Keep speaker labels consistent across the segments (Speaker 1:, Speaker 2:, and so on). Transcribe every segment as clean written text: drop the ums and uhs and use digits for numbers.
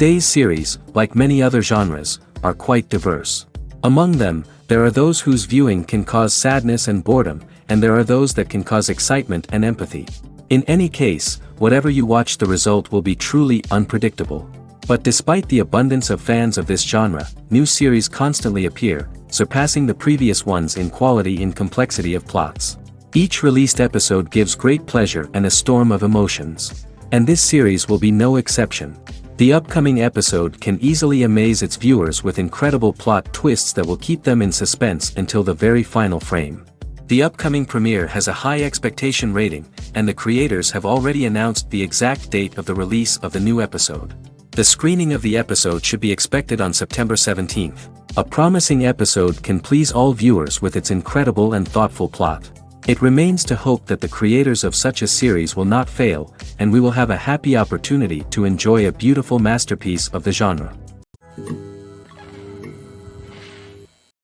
Speaker 1: Today's series, like many other genres, are quite diverse. Among them, there are those whose viewing can cause sadness and boredom, and there are those that can cause excitement and empathy. In any case, whatever you watch, the result will be truly unpredictable. But despite the abundance of fans of this genre, new series constantly appear, surpassing the previous ones in quality and complexity of plots. Each released episode gives great pleasure and a storm of emotions. And this series will be no exception. The upcoming episode can easily amaze its viewers with incredible plot twists that will keep them in suspense until the very final frame. The upcoming premiere has a high expectation rating, and the creators have already announced the exact date of the release of the new episode. The screening of the episode should be expected on September 17th. A promising episode can please all viewers with its incredible and thoughtful plot. It remains to hope that the creators of such a series will not fail, and we will have a happy opportunity to enjoy a beautiful masterpiece of the genre.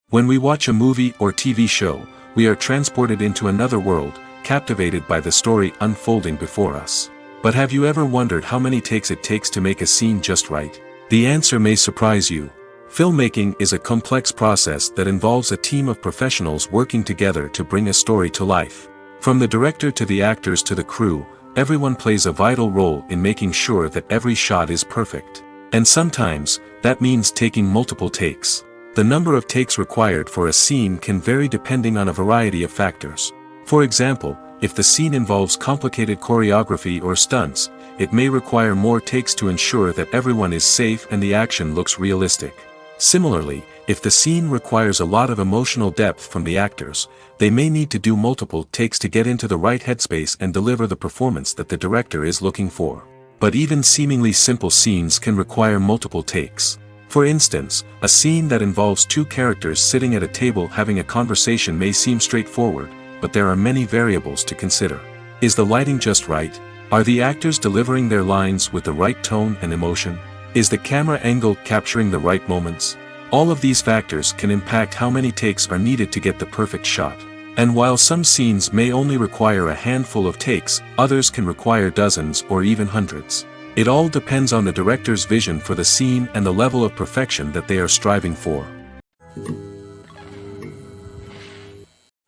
Speaker 1: When we watch a movie or TV show, we are transported into another world, captivated by the story unfolding before us. But have you ever wondered how many takes it takes to make a scene just right? The answer may surprise you. Filmmaking is a complex process that involves a team of professionals working together to bring a story to life. From the director to the actors to the crew, everyone plays a vital role in making sure that every shot is perfect. And sometimes, that means taking multiple takes. The number of takes required for a scene can vary depending on a variety of factors. For example, if the scene involves complicated choreography or stunts, it may require more takes to ensure that everyone is safe and the action looks realistic. Similarly, if the scene requires a lot of emotional depth from the actors, they may need to do multiple takes to get into the right headspace and deliver the performance that the director is looking for. But even seemingly simple scenes can require multiple takes. For instance, a scene that involves two characters sitting at a table having a conversation may seem straightforward, but there are many variables to consider. Is the lighting just right? Are the actors delivering their lines with the right tone and emotion? Is the camera angle capturing the right moments? All of these factors can impact how many takes are needed to get the perfect shot. And while some scenes may only require a handful of takes, others can require dozens or even hundreds. It all depends on the director's vision for the scene and the level of perfection that they are striving for.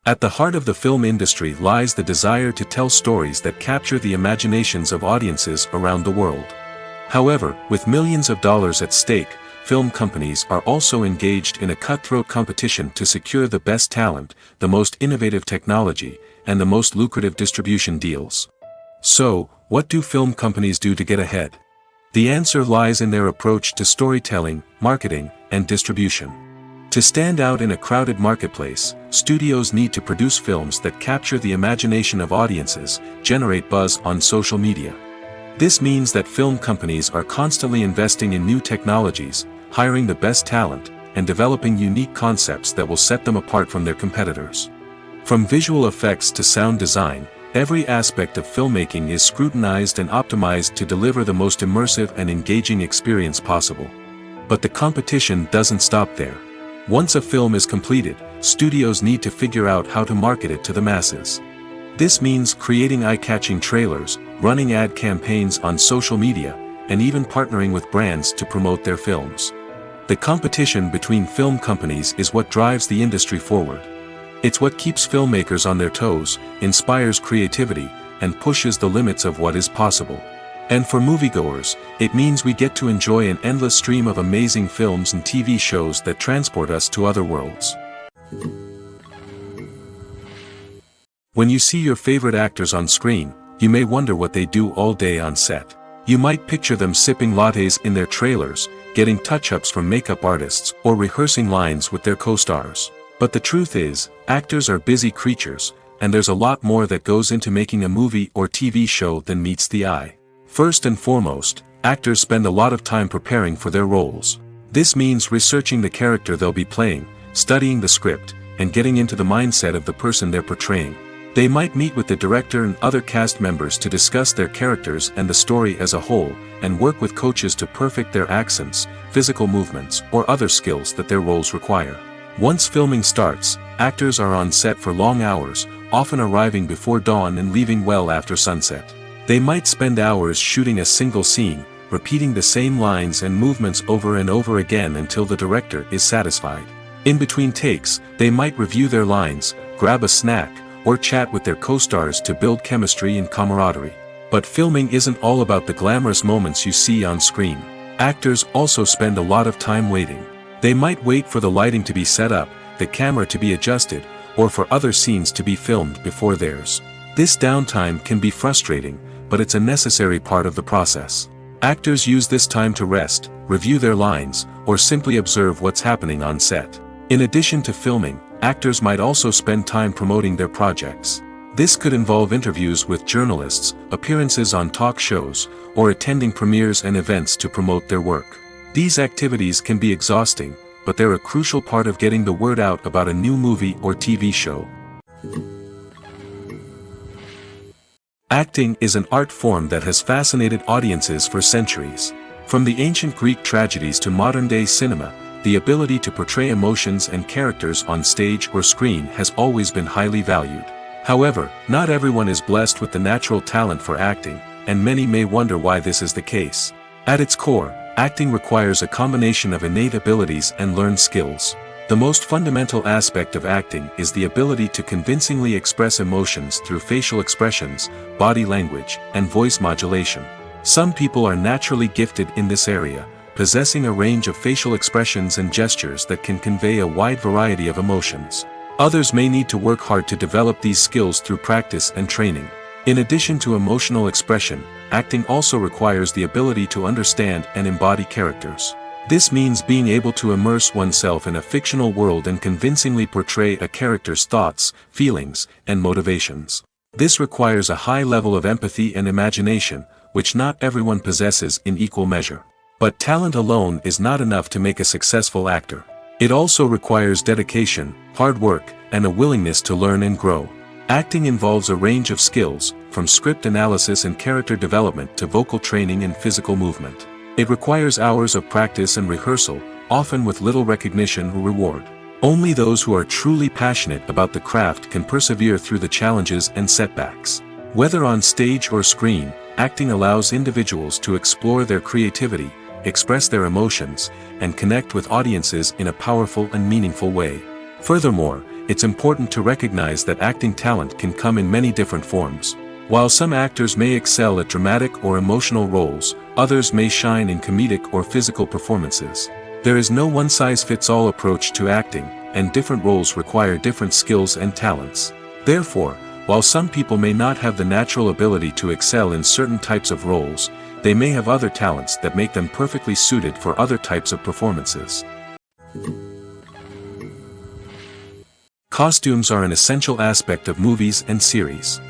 Speaker 1: At the heart of the film industry lies the desire to tell stories that capture the imaginations of audiences around the world. However, with millions of dollars at stake, film companies are also engaged in a cutthroat competition to secure the best talent, the most innovative technology, and the most lucrative distribution deals. So, what do film companies do to get ahead? The answer lies in their approach to storytelling, marketing, and distribution. To stand out in a crowded marketplace, studios need to produce films that capture the imagination of audiences, generate buzz on social media. This means that film companies are constantly investing in new technologies, hiring the best talent, and developing unique concepts that will set them apart from their competitors. From visual effects to sound design, every aspect of filmmaking is scrutinized and optimized to deliver the most immersive and engaging experience possible. But the competition doesn't stop there. Once a film is completed, studios need to figure out how to market it to the masses. This means creating eye-catching trailers, running ad campaigns on social media, and even partnering with brands to promote their films. The competition between film companies is what drives the industry forward. It's what keeps filmmakers on their toes, inspires creativity, and pushes the limits of what is possible. And for moviegoers, it means we get to enjoy an endless stream of amazing films and TV shows that transport us to other worlds. When you see your favorite actors on screen, you may wonder what they do all day on set. You might picture them sipping lattes in their trailers, getting touch-ups from makeup artists, or rehearsing lines with their co-stars. But the truth is, actors are busy creatures, and there's a lot more that goes into making a movie or TV show than meets the eye. First and foremost, actors spend a lot of time preparing for their roles. This means researching the character they'll be playing, studying the script, and getting into the mindset of the person they're portraying. They might meet with the director and other cast members to discuss their characters and the story as a whole, and work with coaches to perfect their accents, physical movements, or other skills that their roles require. Once filming starts, actors are on set for long hours, often arriving before dawn and leaving well after sunset. They might spend hours shooting a single scene, repeating the same lines and movements over and over again until the director is satisfied. In between takes, they might review their lines, grab a snack, or chat with their co-stars to build chemistry and camaraderie. But filming isn't all about the glamorous moments you see on screen. Actors also spend a lot of time waiting. They might wait for the lighting to be set up, the camera to be adjusted, or for other scenes to be filmed before theirs. This downtime can be frustrating, but it's a necessary part of the process. Actors use this time to rest, review their lines, or simply observe what's happening on set. In addition to filming, actors might also spend time promoting their projects. This could involve interviews with journalists, appearances on talk shows, or attending premieres and events to promote their work. These activities can be exhausting, but they're a crucial part of getting the word out about a new movie or TV show. Acting is an art form that has fascinated audiences for centuries. From the ancient Greek tragedies to modern-day cinema, the ability to portray emotions and characters on stage or screen has always been highly valued. However, not everyone is blessed with the natural talent for acting, and many may wonder why this is the case. At its core, acting requires a combination of innate abilities and learned skills. The most fundamental aspect of acting is the ability to convincingly express emotions through facial expressions, body language, and voice modulation. Some people are naturally gifted in this area, possessing a range of facial expressions and gestures that can convey a wide variety of emotions. Others may need to work hard to develop these skills through practice and training. In addition to emotional expression, acting also requires the ability to understand and embody characters. This means being able to immerse oneself in a fictional world and convincingly portray a character's thoughts, feelings, and motivations. This requires a high level of empathy and imagination, which not everyone possesses in equal measure. But talent alone is not enough to make a successful actor. It also requires dedication, hard work, and a willingness to learn and grow. Acting involves a range of skills, from script analysis and character development to vocal training and physical movement. It requires hours of practice and rehearsal, often with little recognition or reward. Only those who are truly passionate about the craft can persevere through the challenges and setbacks. Whether on stage or screen, acting allows individuals to explore their creativity, express their emotions, and connect with audiences in a powerful and meaningful way. Furthermore, it's important to recognize that acting talent can come in many different forms. While some actors may excel at dramatic or emotional roles, others may shine in comedic or physical performances. There is no one-size-fits-all approach to acting, and different roles require different skills and talents. Therefore, while some people may not have the natural ability to excel in certain types of roles, they may have other talents that make them perfectly suited for other types of performances. Costumes are an essential aspect of movies and series.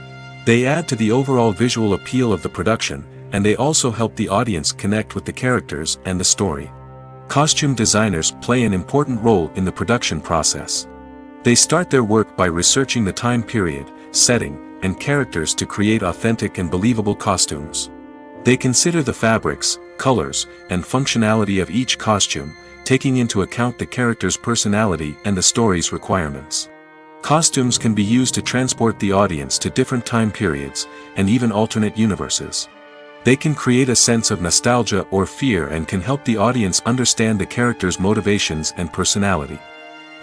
Speaker 1: They add to the overall visual appeal of the production, and they also help the audience connect with the characters and the story. Costume designers play an important role in the production process. They start their work by researching the time period, setting, and characters to create authentic and believable costumes. They consider the fabrics, colors, and functionality of each costume, taking into account the character's personality and the story's requirements. Costumes can be used to transport the audience to different time periods, and even alternate universes. They can create a sense of nostalgia or fear and can help the audience understand the character's motivations and personality.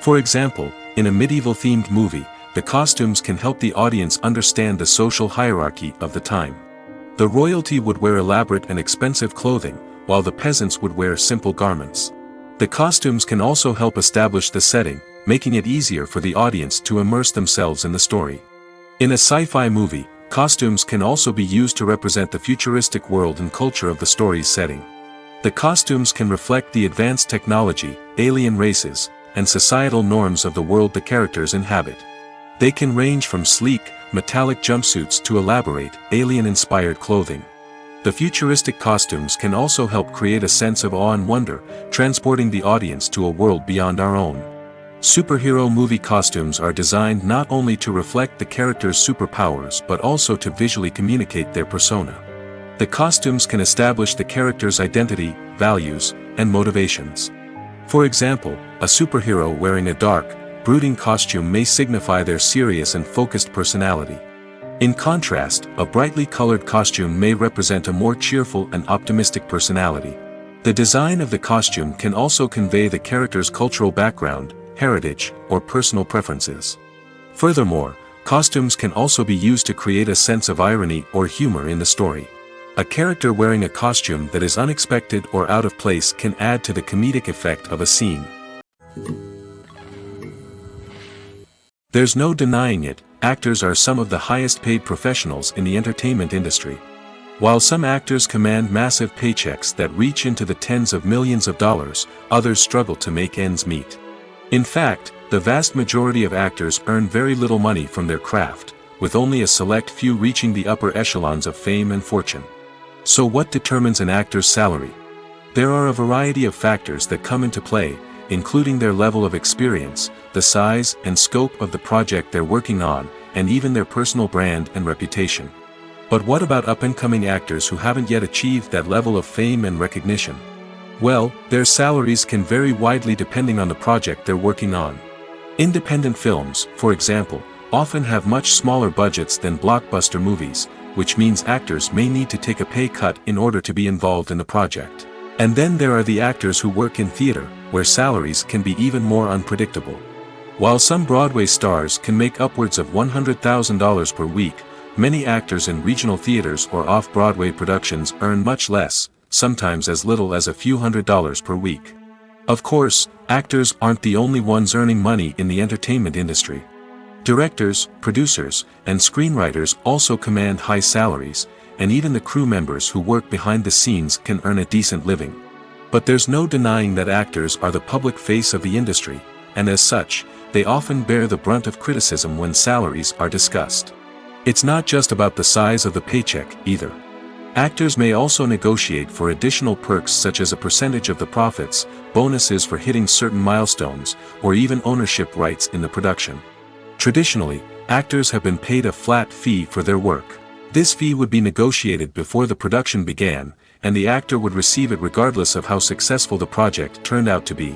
Speaker 1: For example, in a medieval-themed movie, the costumes can help the audience understand the social hierarchy of the time. The royalty would wear elaborate and expensive clothing, while the peasants would wear simple garments. The costumes can also help establish the setting, making it easier for the audience to immerse themselves in the story. In a sci-fi movie, costumes can also be used to represent the futuristic world and culture of the story's setting. The costumes can reflect the advanced technology, alien races, and societal norms of the world the characters inhabit. They can range from sleek, metallic jumpsuits to elaborate, alien-inspired clothing. The futuristic costumes can also help create a sense of awe and wonder, transporting the audience to a world beyond our own. Superhero movie costumes are designed not only to reflect the character's superpowers but also to visually communicate their persona. The costumes can establish the character's identity, values, and motivations. For example, a superhero wearing a dark, brooding costume may signify their serious and focused personality. In contrast, a brightly colored costume may represent a more cheerful and optimistic personality. The design of the costume can also convey the character's cultural background, heritage, or personal preferences. Furthermore, costumes can also be used to create a sense of irony or humor in the story. A character wearing a costume that is unexpected or out of place can add to the comedic effect of a scene. There's no denying it, actors are some of the highest paid professionals in the entertainment industry. While some actors command massive paychecks that reach into the tens of millions of dollars, others struggle to make ends meet. In fact, the vast majority of actors earn very little money from their craft, with only a select few reaching the upper echelons of fame and fortune. So what determines an actor's salary? There are a variety of factors that come into play, including their level of experience, the size and scope of the project they're working on, and even their personal brand and reputation. But what about up-and-coming actors who haven't yet achieved that level of fame and recognition? Well, their salaries can vary widely depending on the project they're working on. Independent films, for example, often have much smaller budgets than blockbuster movies, which means actors may need to take a pay cut in order to be involved in the project. And then there are the actors who work in theater, where salaries can be even more unpredictable. While some Broadway stars can make upwards of $100,000 per week, many actors in regional theaters or off-Broadway productions earn much less, sometimes as little as a few $100s per week. Of course, actors aren't the only ones earning money in the entertainment industry. Directors, producers, and screenwriters also command high salaries, and even the crew members who work behind the scenes can earn a decent living. But there's no denying that actors are the public face of the industry, and as such, they often bear the brunt of criticism when salaries are discussed. It's not just about the size of the paycheck, either. Actors may also negotiate for additional perks such as a percentage of the profits, bonuses for hitting certain milestones, or even ownership rights in the production. Traditionally, actors have been paid a flat fee for their work. This fee would be negotiated before the production began, and the actor would receive it regardless of how successful the project turned out to be.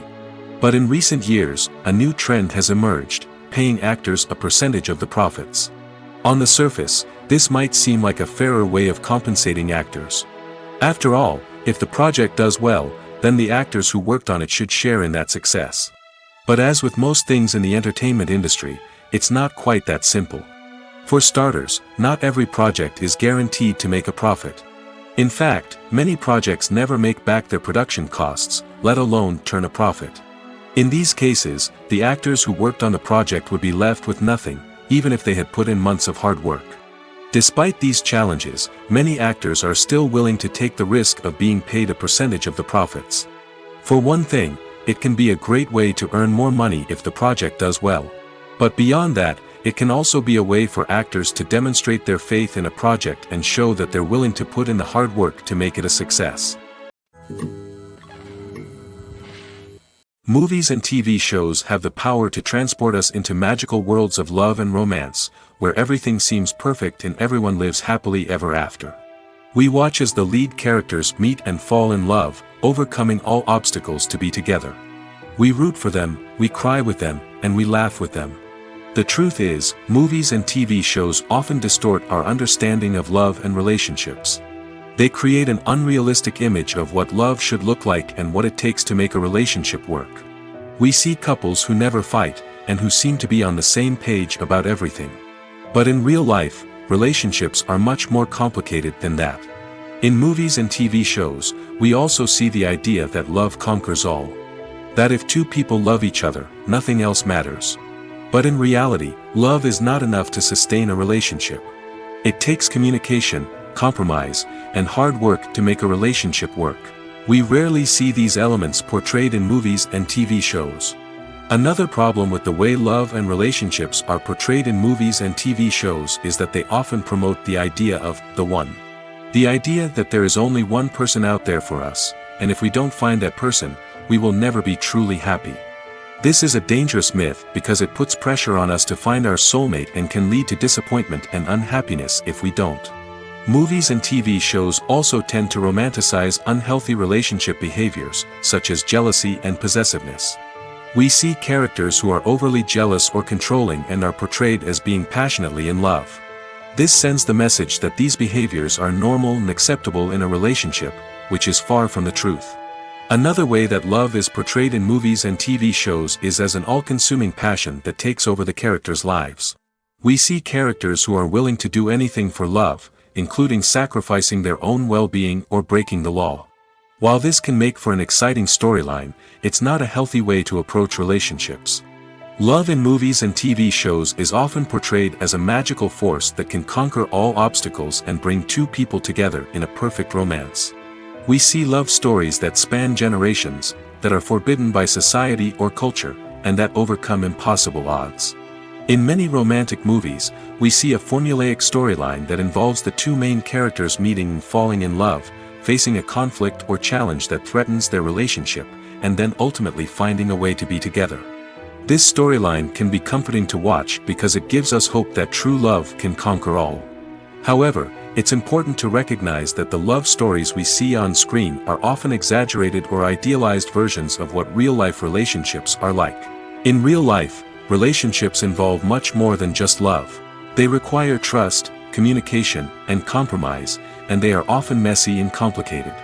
Speaker 1: But in recent years, a new trend has emerged, paying actors a percentage of the profits. On the surface, this might seem like a fairer way of compensating actors. After all, if the project does well, then the actors who worked on it should share in that success. But as with most things in the entertainment industry, it's not quite that simple. For starters, not every project is guaranteed to make a profit. In fact, many projects never make back their production costs, let alone turn a profit. In these cases, the actors who worked on the project would be left with nothing, even if they had put in months of hard work. Despite these challenges, many actors are still willing to take the risk of being paid a percentage of the profits. For one thing, it can be a great way to earn more money if the project does well. But beyond that, it can also be a way for actors to demonstrate their faith in a project and show that they're willing to put in the hard work to make it a success. Movies and TV shows have the power to transport us into magical worlds of love and romance, where everything seems perfect and everyone lives happily ever after. We watch as the lead characters meet and fall in love, overcoming all obstacles to be together. We root for them, we cry with them, and we laugh with them. The truth is, movies and TV shows often distort our understanding of love and relationships. They create an unrealistic image of what love should look like and what it takes to make a relationship work. We see couples who never fight, and who seem to be on the same page about everything. But in real life, relationships are much more complicated than that. In movies and TV shows, we also see the idea that love conquers all. That if two people love each other, nothing else matters. But in reality, love is not enough to sustain a relationship. It takes communication, compromise, and hard work to make a relationship work. We rarely see these elements portrayed in movies and TV shows. Another problem with the way love and relationships are portrayed in movies and TV shows is that they often promote the idea of the one. The idea that there is only one person out there for us, and if we don't find that person, we will never be truly happy. This is a dangerous myth because it puts pressure on us to find our soulmate and can lead to disappointment and unhappiness if we don't. Movies and TV shows also tend to romanticize unhealthy relationship behaviors, such as jealousy and possessiveness. We see characters who are overly jealous or controlling and are portrayed as being passionately in love. This sends the message that these behaviors are normal and acceptable in a relationship, which is far from the truth. Another way that love is portrayed in movies and TV shows is as an all-consuming passion that takes over the characters' lives. We see characters who are willing to do anything for love, including sacrificing their own well-being or breaking the law. While this can make for an exciting storyline, it's not a healthy way to approach relationships. Love in movies and TV shows is often portrayed as a magical force that can conquer all obstacles and bring two people together in a perfect romance. We see love stories that span generations, that are forbidden by society or culture, and that overcome impossible odds. In many romantic movies, we see a formulaic storyline that involves the two main characters meeting and falling in love, facing a conflict or challenge that threatens their relationship, and then ultimately finding a way to be together. This storyline can be comforting to watch because it gives us hope that true love can conquer all. However, it's important to recognize that the love stories we see on screen are often exaggerated or idealized versions of what real-life relationships are like. In real life, relationships involve much more than just love. They require trust, communication, and compromise, and they are often messy and complicated.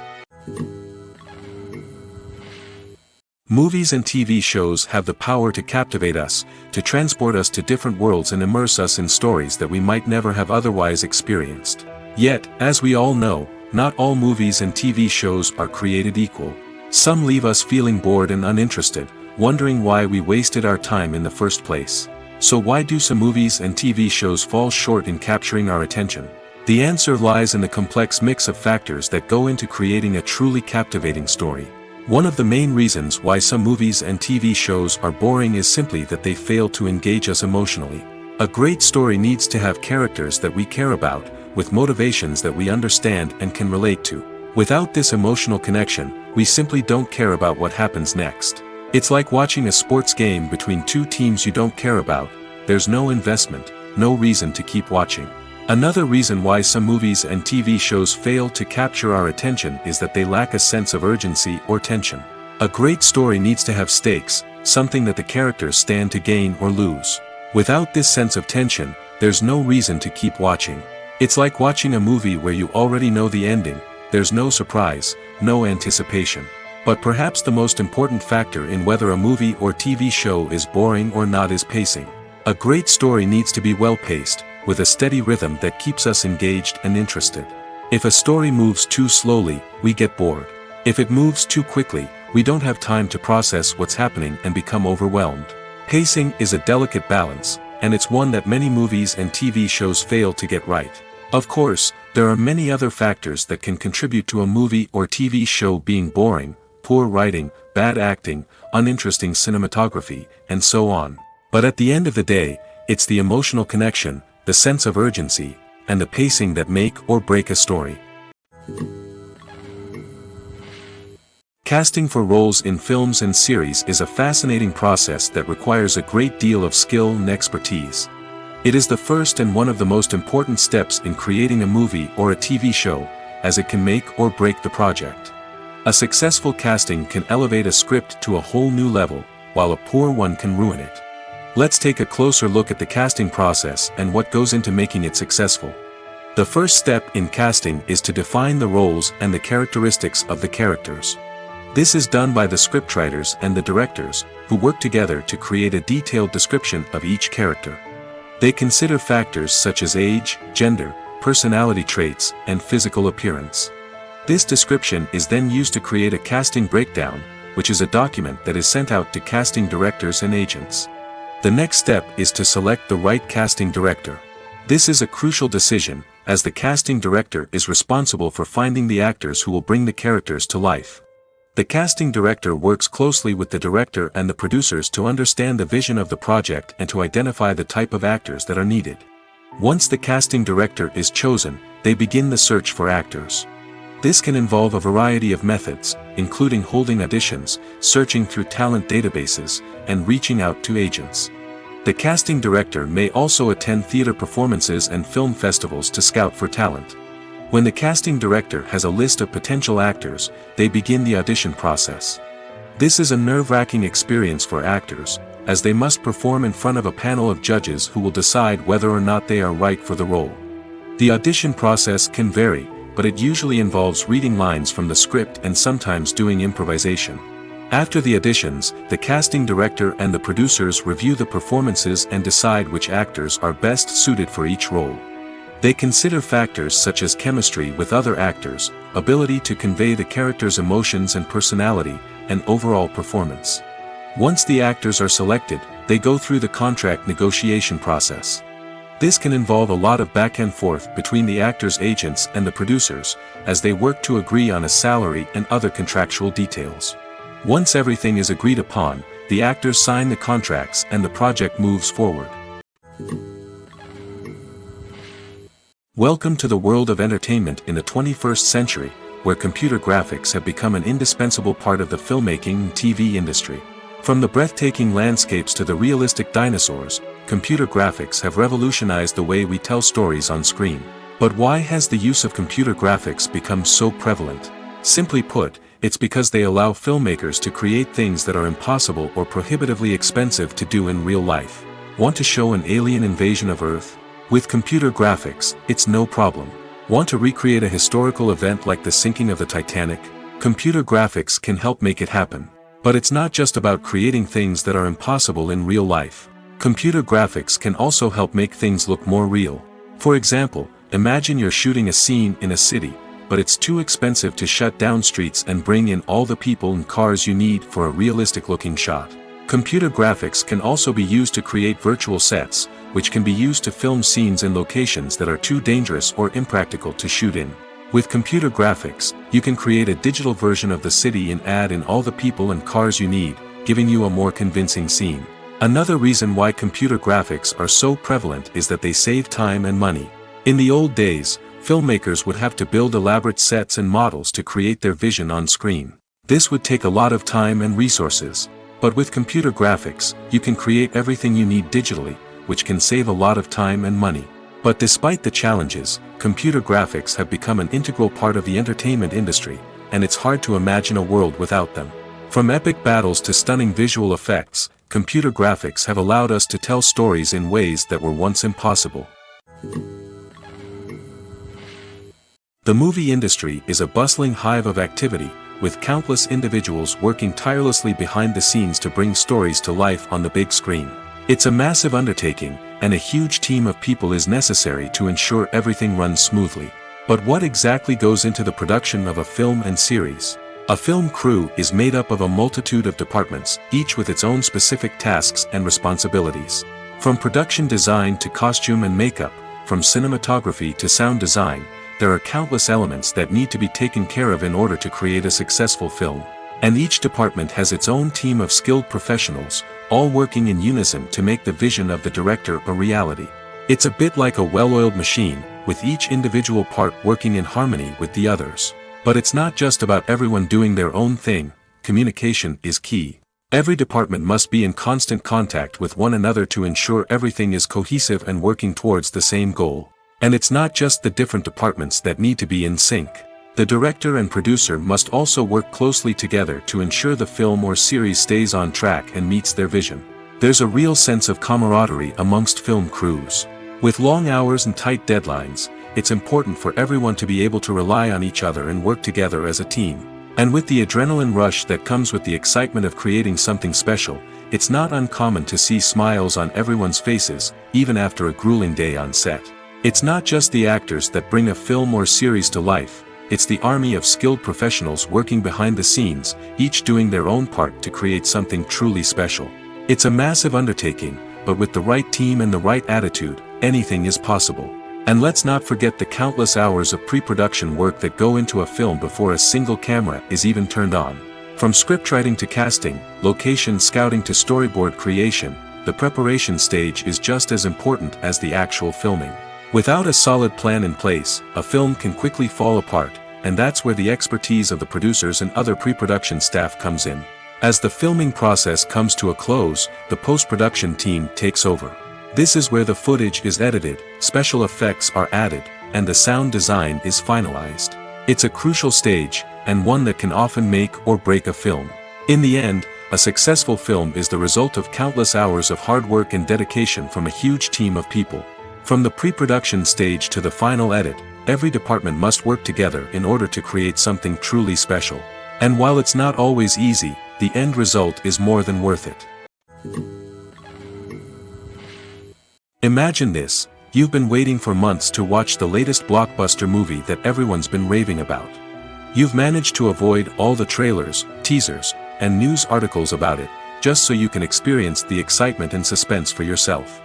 Speaker 1: Movies and TV shows have the power to captivate us, to transport us to different worlds and immerse us in stories that we might never have otherwise experienced. Yet, as we all know, not all movies and TV shows are created equal. Some leave us feeling bored and uninterested, wondering why we wasted our time in the first place. So why do some movies and TV shows fall short in capturing our attention? The answer lies in the complex mix of factors that go into creating a truly captivating story. One of the main reasons why some movies and TV shows are boring is simply that they fail to engage us emotionally. A great story needs to have characters that we care about, with motivations that we understand and can relate to. Without this emotional connection, we simply don't care about what happens next. It's like watching a sports game between two teams you don't care about. There's no investment, no reason to keep watching. Another reason why some movies and TV shows fail to capture our attention is that they lack a sense of urgency or tension. A great story needs to have stakes, something that the characters stand to gain or lose. Without this sense of tension, there's no reason to keep watching. It's like watching a movie where you already know the ending. There's no surprise, no anticipation. But perhaps the most important factor in whether a movie or TV show is boring or not is pacing. A great story needs to be well-paced, with a steady rhythm that keeps us engaged and interested. If a story moves too slowly, we get bored. If it moves too quickly, we don't have time to process what's happening and become overwhelmed. Pacing is a delicate balance, and it's one that many movies and TV shows fail to get right. Of course, there are many other factors that can contribute to a movie or TV show being boring: poor writing, bad acting, uninteresting cinematography, and so on. But at the end of the day, it's the emotional connection, the sense of urgency, and the pacing that make or break a story. Casting for roles in films and series is a fascinating process that requires a great deal of skill and expertise. It is the first and one of the most important steps in creating a movie or a TV show, as it can make or break the project. A successful casting can elevate a script to a whole new level, while a poor one can ruin it. Let's take a closer look at the casting process and what goes into making it successful. The first step in casting is to define the roles and the characteristics of the characters. This is done by the scriptwriters and the directors, who work together to create a detailed description of each character. They consider factors such as age, gender, personality traits, and physical appearance. This description is then used to create a casting breakdown, which is a document that is sent out to casting directors and agents. The next step is to select the right casting director. This is a crucial decision, as the casting director is responsible for finding the actors who will bring the characters to life. The casting director works closely with the director and the producers to understand the vision of the project and to identify the type of actors that are needed. Once the casting director is chosen, they begin the search for actors. This can involve a variety of methods, including holding auditions, searching through talent databases, and reaching out to agents. The casting director may also attend theater performances and film festivals to scout for talent. When the casting director has a list of potential actors, they begin the audition process. This is a nerve-wracking experience for actors, as they must perform in front of a panel of judges who will decide whether or not they are right for the role. The audition process can vary, but it usually involves reading lines from the script and sometimes doing improvisation. After the auditions, the casting director and the producers review the performances and decide which actors are best suited for each role. They consider factors such as chemistry with other actors, ability to convey the character's emotions and personality, and overall performance. Once the actors are selected, they go through the contract negotiation process. This can involve a lot of back and forth between the actors' agents and the producers, as they work to agree on a salary and other contractual details. Once everything is agreed upon, the actors sign the contracts and the project moves forward. Welcome to the world of entertainment in the 21st century, where computer graphics have become an indispensable part of the filmmaking and TV industry. From the breathtaking landscapes to the realistic dinosaurs, computer graphics have revolutionized the way we tell stories on screen. But why has the use of computer graphics become so prevalent? Simply put, it's because they allow filmmakers to create things that are impossible or prohibitively expensive to do in real life. Want to show an alien invasion of Earth? With computer graphics, it's no problem. Want to recreate a historical event like the sinking of the Titanic? Computer graphics can help make it happen. But it's not just about creating things that are impossible in real life. Computer graphics can also help make things look more real. For example, imagine you're shooting a scene in a city, but it's too expensive to shut down streets and bring in all the people and cars you need for a realistic-looking shot. Computer graphics can also be used to create virtual sets, which can be used to film scenes in locations that are too dangerous or impractical to shoot in. With computer graphics, you can create a digital version of the city and add in all the people and cars you need, giving you a more convincing scene. Another reason why computer graphics are so prevalent is that they save time and money. In the old days, filmmakers would have to build elaborate sets and models to create their vision on screen. This would take a lot of time and resources. But with computer graphics, you can create everything you need digitally, which can save a lot of time and money. But despite the challenges, computer graphics have become an integral part of the entertainment industry, and it's hard to imagine a world without them. From epic battles to stunning visual effects, computer graphics have allowed us to tell stories in ways that were once impossible. The movie industry is a bustling hive of activity, with countless individuals working tirelessly behind the scenes to bring stories to life on the big screen. It's a massive undertaking, and a huge team of people is necessary to ensure everything runs smoothly. But what exactly goes into the production of a film and series? A film crew is made up of a multitude of departments, each with its own specific tasks and responsibilities. From production design to costume and makeup, from cinematography to sound design, there are countless elements that need to be taken care of in order to create a successful film. And each department has its own team of skilled professionals, all working in unison to make the vision of the director a reality. It's a bit like a well-oiled machine, with each individual part working in harmony with the others. But it's not just about everyone doing their own thing. Communication is key. Every department must be in constant contact with one another to ensure everything is cohesive and working towards the same goal. And it's not just the different departments that need to be in sync. The director and producer must also work closely together to ensure the film or series stays on track and meets their vision. There's a real sense of camaraderie amongst film crews. With long hours and tight deadlines, it's important for everyone to be able to rely on each other and work together as a team. And with the adrenaline rush that comes with the excitement of creating something special, it's not uncommon to see smiles on everyone's faces, even after a grueling day on set. It's not just the actors that bring a film or series to life, it's the army of skilled professionals working behind the scenes, each doing their own part to create something truly special. It's a massive undertaking, but with the right team and the right attitude, anything is possible. And let's not forget the countless hours of pre-production work that go into a film before a single camera is even turned on. From scriptwriting to casting, location scouting to storyboard creation, the preparation stage is just as important as the actual filming. Without a solid plan in place, a film can quickly fall apart, and that's where the expertise of the producers and other pre-production staff comes in. As the filming process comes to a close, the post-production team takes over. This is where the footage is edited, special effects are added, and the sound design is finalized. It's a crucial stage, and one that can often make or break a film. In the end, a successful film is the result of countless hours of hard work and dedication from a huge team of people. From the pre-production stage to the final edit, every department must work together in order to create something truly special. And while it's not always easy, the end result is more than worth it. Imagine this, you've been waiting for months to watch the latest blockbuster movie that everyone's been raving about. You've managed to avoid all the trailers, teasers, and news articles about it, just so you can experience the excitement and suspense for yourself.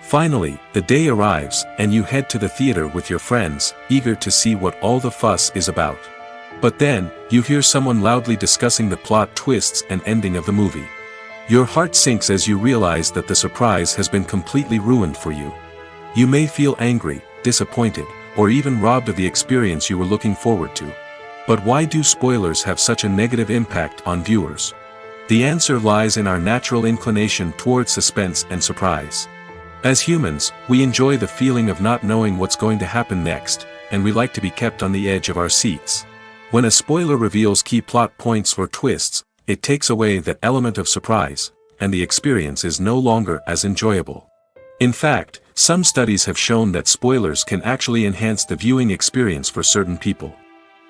Speaker 1: Finally, the day arrives, and you head to the theater with your friends, eager to see what all the fuss is about. But then, you hear someone loudly discussing the plot twists and ending of the movie. Your heart sinks as you realize that the surprise has been completely ruined for you. You may feel angry, disappointed, or even robbed of the experience you were looking forward to. But why do spoilers have such a negative impact on viewers? The answer lies in our natural inclination towards suspense and surprise. As humans, we enjoy the feeling of not knowing what's going to happen next, and we like to be kept on the edge of our seats. When a spoiler reveals key plot points or twists, it takes away that element of surprise, and the experience is no longer as enjoyable. In fact, some studies have shown that spoilers can actually enhance the viewing experience for certain people.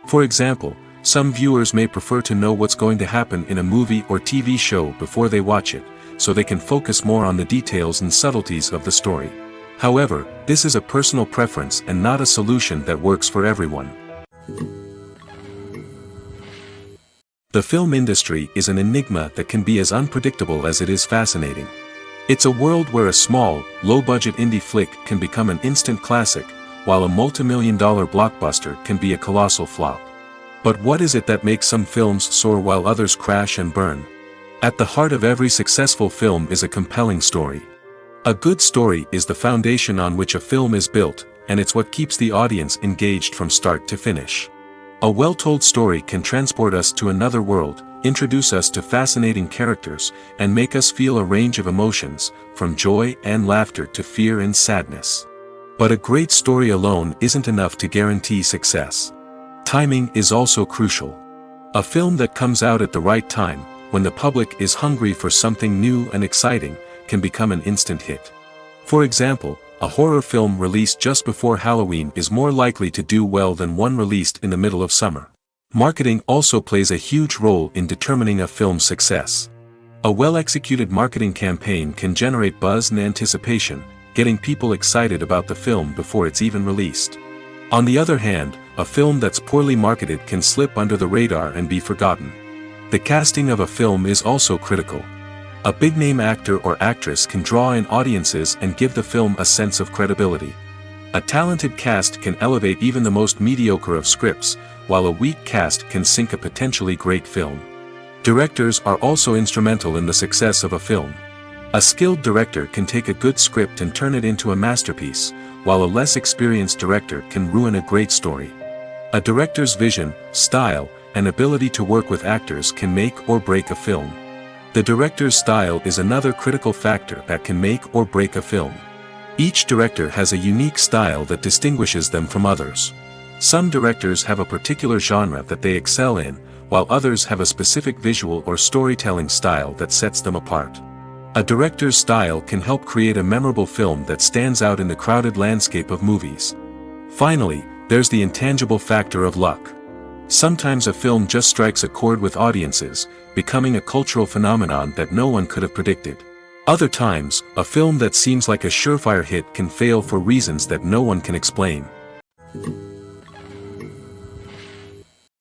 Speaker 1: For example, some viewers may prefer to know what's going to happen in a movie or TV show before they watch it, so they can focus more on the details and subtleties of the story. However, this is a personal preference and not a solution that works for everyone. The film industry is an enigma that can be as unpredictable as it is fascinating. It's a world where a small, low-budget indie flick can become an instant classic, while a multi-million-dollar blockbuster can be a colossal flop. But what is it that makes some films soar while others crash and burn? At the heart of every successful film is a compelling story. A good story is the foundation on which a film is built, and it's what keeps the audience engaged from start to finish. A well-told story can transport us to another world, introduce us to fascinating characters, and make us feel a range of emotions, from joy and laughter to fear and sadness. But a great story alone isn't enough to guarantee success. Timing is also crucial. A film that comes out at the right time, when the public is hungry for something new and exciting, can become an instant hit. For example, a horror film released just before Halloween is more likely to do well than one released in the middle of summer. Marketing also plays a huge role in determining a film's success. A well-executed marketing campaign can generate buzz and anticipation, getting people excited about the film before it's even released. On the other hand, a film that's poorly marketed can slip under the radar and be forgotten. The casting of a film is also critical. A big-name actor or actress can draw in audiences and give the film a sense of credibility. A talented cast can elevate even the most mediocre of scripts, while a weak cast can sink a potentially great film. Directors are also instrumental in the success of a film. A skilled director can take a good script and turn it into a masterpiece, while a less experienced director can ruin a great story. A director's vision, style, and ability to work with actors can make or break a film. The director's style is another critical factor that can make or break a film. Each director has a unique style that distinguishes them from others. Some directors have a particular genre that they excel in, while others have a specific visual or storytelling style that sets them apart. A director's style can help create a memorable film that stands out in the crowded landscape of movies. Finally, there's the intangible factor of luck. Sometimes a film just strikes a chord with audiences, becoming a cultural phenomenon that no one could have predicted. Other times, a film that seems like a surefire hit can fail for reasons that no one can explain.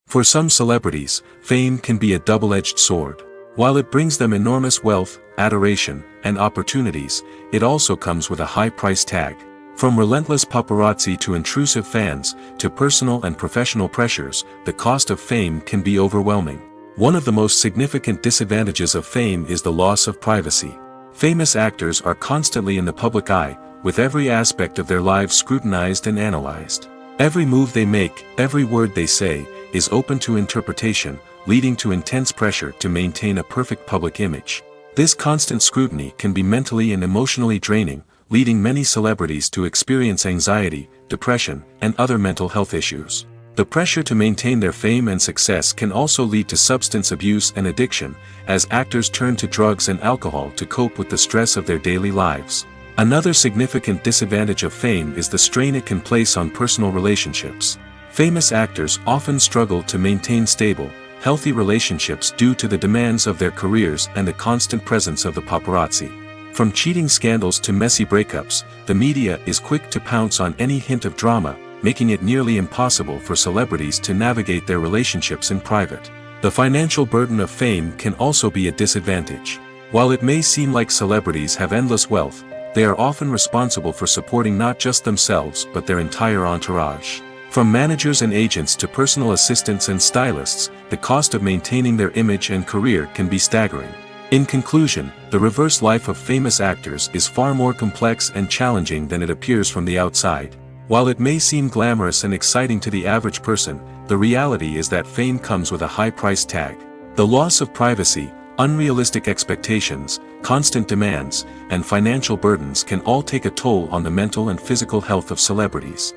Speaker 1: For some celebrities, fame can be a double-edged sword. While it brings them enormous wealth, adoration, and opportunities, it also comes with a high price tag. From relentless paparazzi to intrusive fans, to personal and professional pressures, the cost of fame can be overwhelming. One of the most significant disadvantages of fame is the loss of privacy. Famous actors are constantly in the public eye, with every aspect of their lives scrutinized and analyzed. Every move they make, every word they say, is open to interpretation, leading to intense pressure to maintain a perfect public image. This constant scrutiny can be mentally and emotionally draining, leading many celebrities to experience anxiety, depression, and other mental health issues. The pressure to maintain their fame and success can also lead to substance abuse and addiction, as actors turn to drugs and alcohol to cope with the stress of their daily lives. Another significant disadvantage of fame is the strain it can place on personal relationships. Famous actors often struggle to maintain stable, healthy relationships due to the demands of their careers and the constant presence of the paparazzi. From cheating scandals to messy breakups, the media is quick to pounce on any hint of drama, making it nearly impossible for celebrities to navigate their relationships in private. The financial burden of fame can also be a disadvantage. While it may seem like celebrities have endless wealth, they are often responsible for supporting not just themselves but their entire entourage. From managers and agents to personal assistants and stylists, the cost of maintaining their image and career can be staggering. In conclusion, the reverse life of famous actors is far more complex and challenging than it appears from the outside. While it may seem glamorous and exciting to the average person, the reality is that fame comes with a high price tag. The loss of privacy, unrealistic expectations, constant demands, and financial burdens can all take a toll on the mental and physical health of celebrities.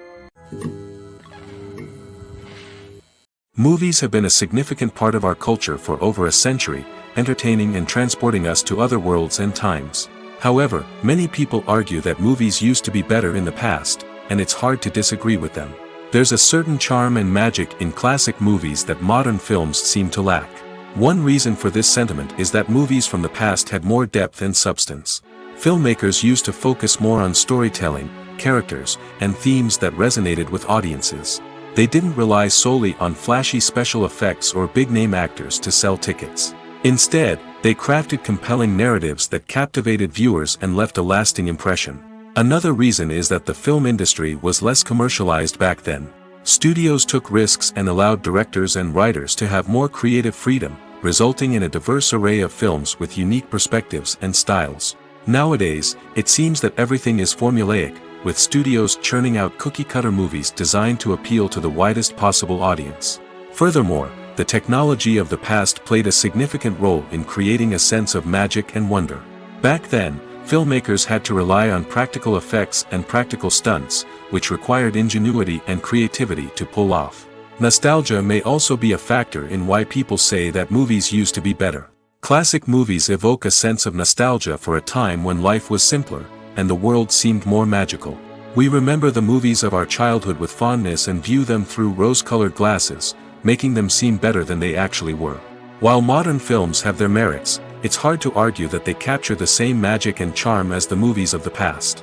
Speaker 1: Movies have been a significant part of our culture for over a century, entertaining and transporting us to other worlds and times. However, many people argue that movies used to be better in the past, and it's hard to disagree with them. There's a certain charm and magic in classic movies that modern films seem to lack. One reason for this sentiment is that movies from the past had more depth and substance. Filmmakers used to focus more on storytelling, characters, and themes that resonated with audiences. They didn't rely solely on flashy special effects or big-name actors to sell tickets. Instead, they crafted compelling narratives that captivated viewers and left a lasting impression. Another reason is that the film industry was less commercialized back then. Studios took risks and allowed directors and writers to have more creative freedom, resulting in a diverse array of films with unique perspectives and styles. Nowadays, it seems that everything is formulaic, with studios churning out cookie-cutter movies designed to appeal to the widest possible audience. Furthermore, the technology of the past played a significant role in creating a sense of magic and wonder. Back then, filmmakers had to rely on practical effects and practical stunts, which required ingenuity and creativity to pull off. Nostalgia may also be a factor in why people say that movies used to be better. Classic movies evoke a sense of nostalgia for a time when life was simpler, and the world seemed more magical. We remember the movies of our childhood with fondness and view them through rose-colored glasses, making them seem better than they actually were. While modern films have their merits, it's hard to argue that they capture the same magic and charm as the movies of the past.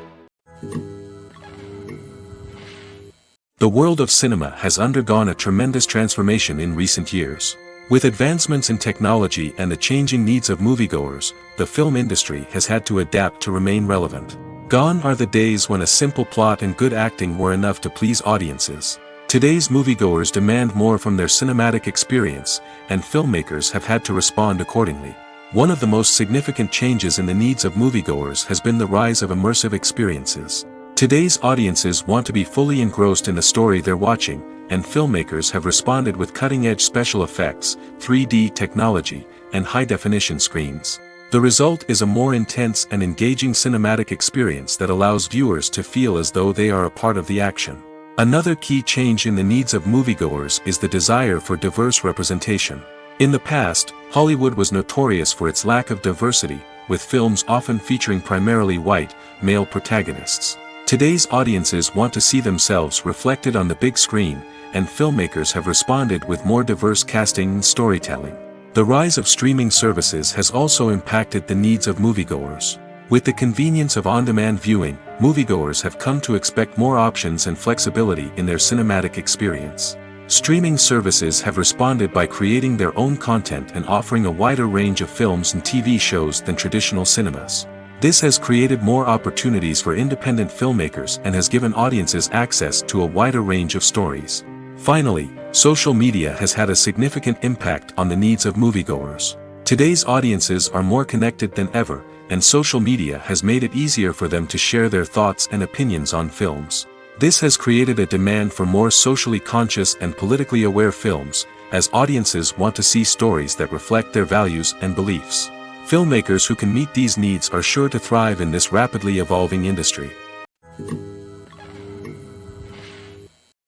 Speaker 1: The world of cinema has undergone a tremendous transformation in recent years. With advancements in technology and the changing needs of moviegoers, the film industry has had to adapt to remain relevant. Gone are the days when a simple plot and good acting were enough to please audiences. Today's moviegoers demand more from their cinematic experience, and filmmakers have had to respond accordingly. One of the most significant changes in the needs of moviegoers has been the rise of immersive experiences. Today's audiences want to be fully engrossed in the story they're watching, and filmmakers have responded with cutting-edge special effects, 3D technology, and high-definition screens. The result is a more intense and engaging cinematic experience that allows viewers to feel as though they are a part of the action. Another key change in the needs of moviegoers is the desire for diverse representation. In the past, Hollywood was notorious for its lack of diversity, with films often featuring primarily white, male protagonists. Today's audiences want to see themselves reflected on the big screen, and filmmakers have responded with more diverse casting and storytelling. The rise of streaming services has also impacted the needs of moviegoers. With the convenience of on-demand viewing, moviegoers have come to expect more options and flexibility in their cinematic experience. Streaming services have responded by creating their own content and offering a wider range of films and TV shows than traditional cinemas. This has created more opportunities for independent filmmakers and has given audiences access to a wider range of stories. Finally, social media has had a significant impact on the needs of moviegoers. Today's audiences are more connected than ever, and social media has made it easier for them to share their thoughts and opinions on films. This has created a demand for more socially conscious and politically aware films, as audiences want to see stories that reflect their values and beliefs. Filmmakers who can meet these needs are sure to thrive in this rapidly evolving industry.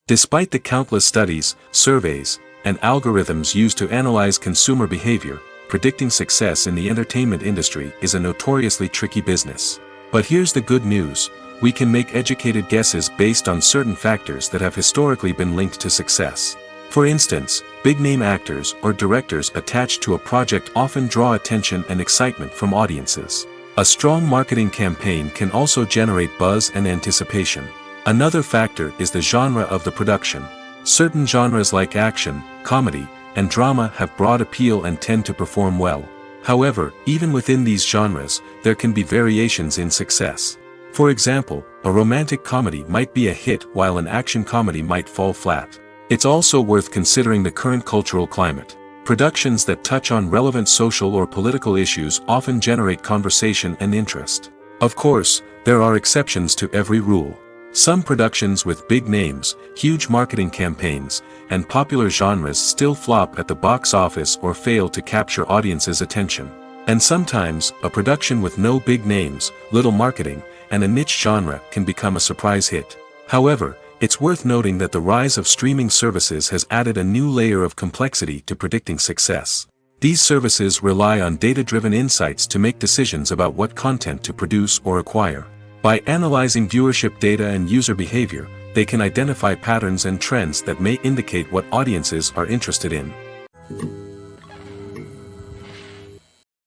Speaker 1: Despite the countless studies, surveys, and algorithms used to analyze consumer behavior, predicting success in the entertainment industry is a notoriously tricky business. But here's the good news: we can make educated guesses based on certain factors that have historically been linked to success. For instance, big-name actors or directors attached to a project often draw attention and excitement from audiences. A strong marketing campaign can also generate buzz and anticipation. Another factor is the genre of the production. Certain genres like action, comedy, and drama have broad appeal and tend to perform well. However, even within these genres, there can be variations in success. For example, a romantic comedy might be a hit while an action comedy might fall flat. It's also worth considering the current cultural climate. Productions that touch on relevant social or political issues often generate conversation and interest. Of course, there are exceptions to every rule. Some productions with big names, huge marketing campaigns, and popular genres still flop at the box office or fail to capture audiences' attention. And sometimes, a production with no big names, little marketing, and a niche genre can become a surprise hit. However, it's worth noting that the rise of streaming services has added a new layer of complexity to predicting success. These services rely on data-driven insights to make decisions about what content to produce or acquire. By analyzing viewership data and user behavior, they can identify patterns and trends that may indicate what audiences are interested in.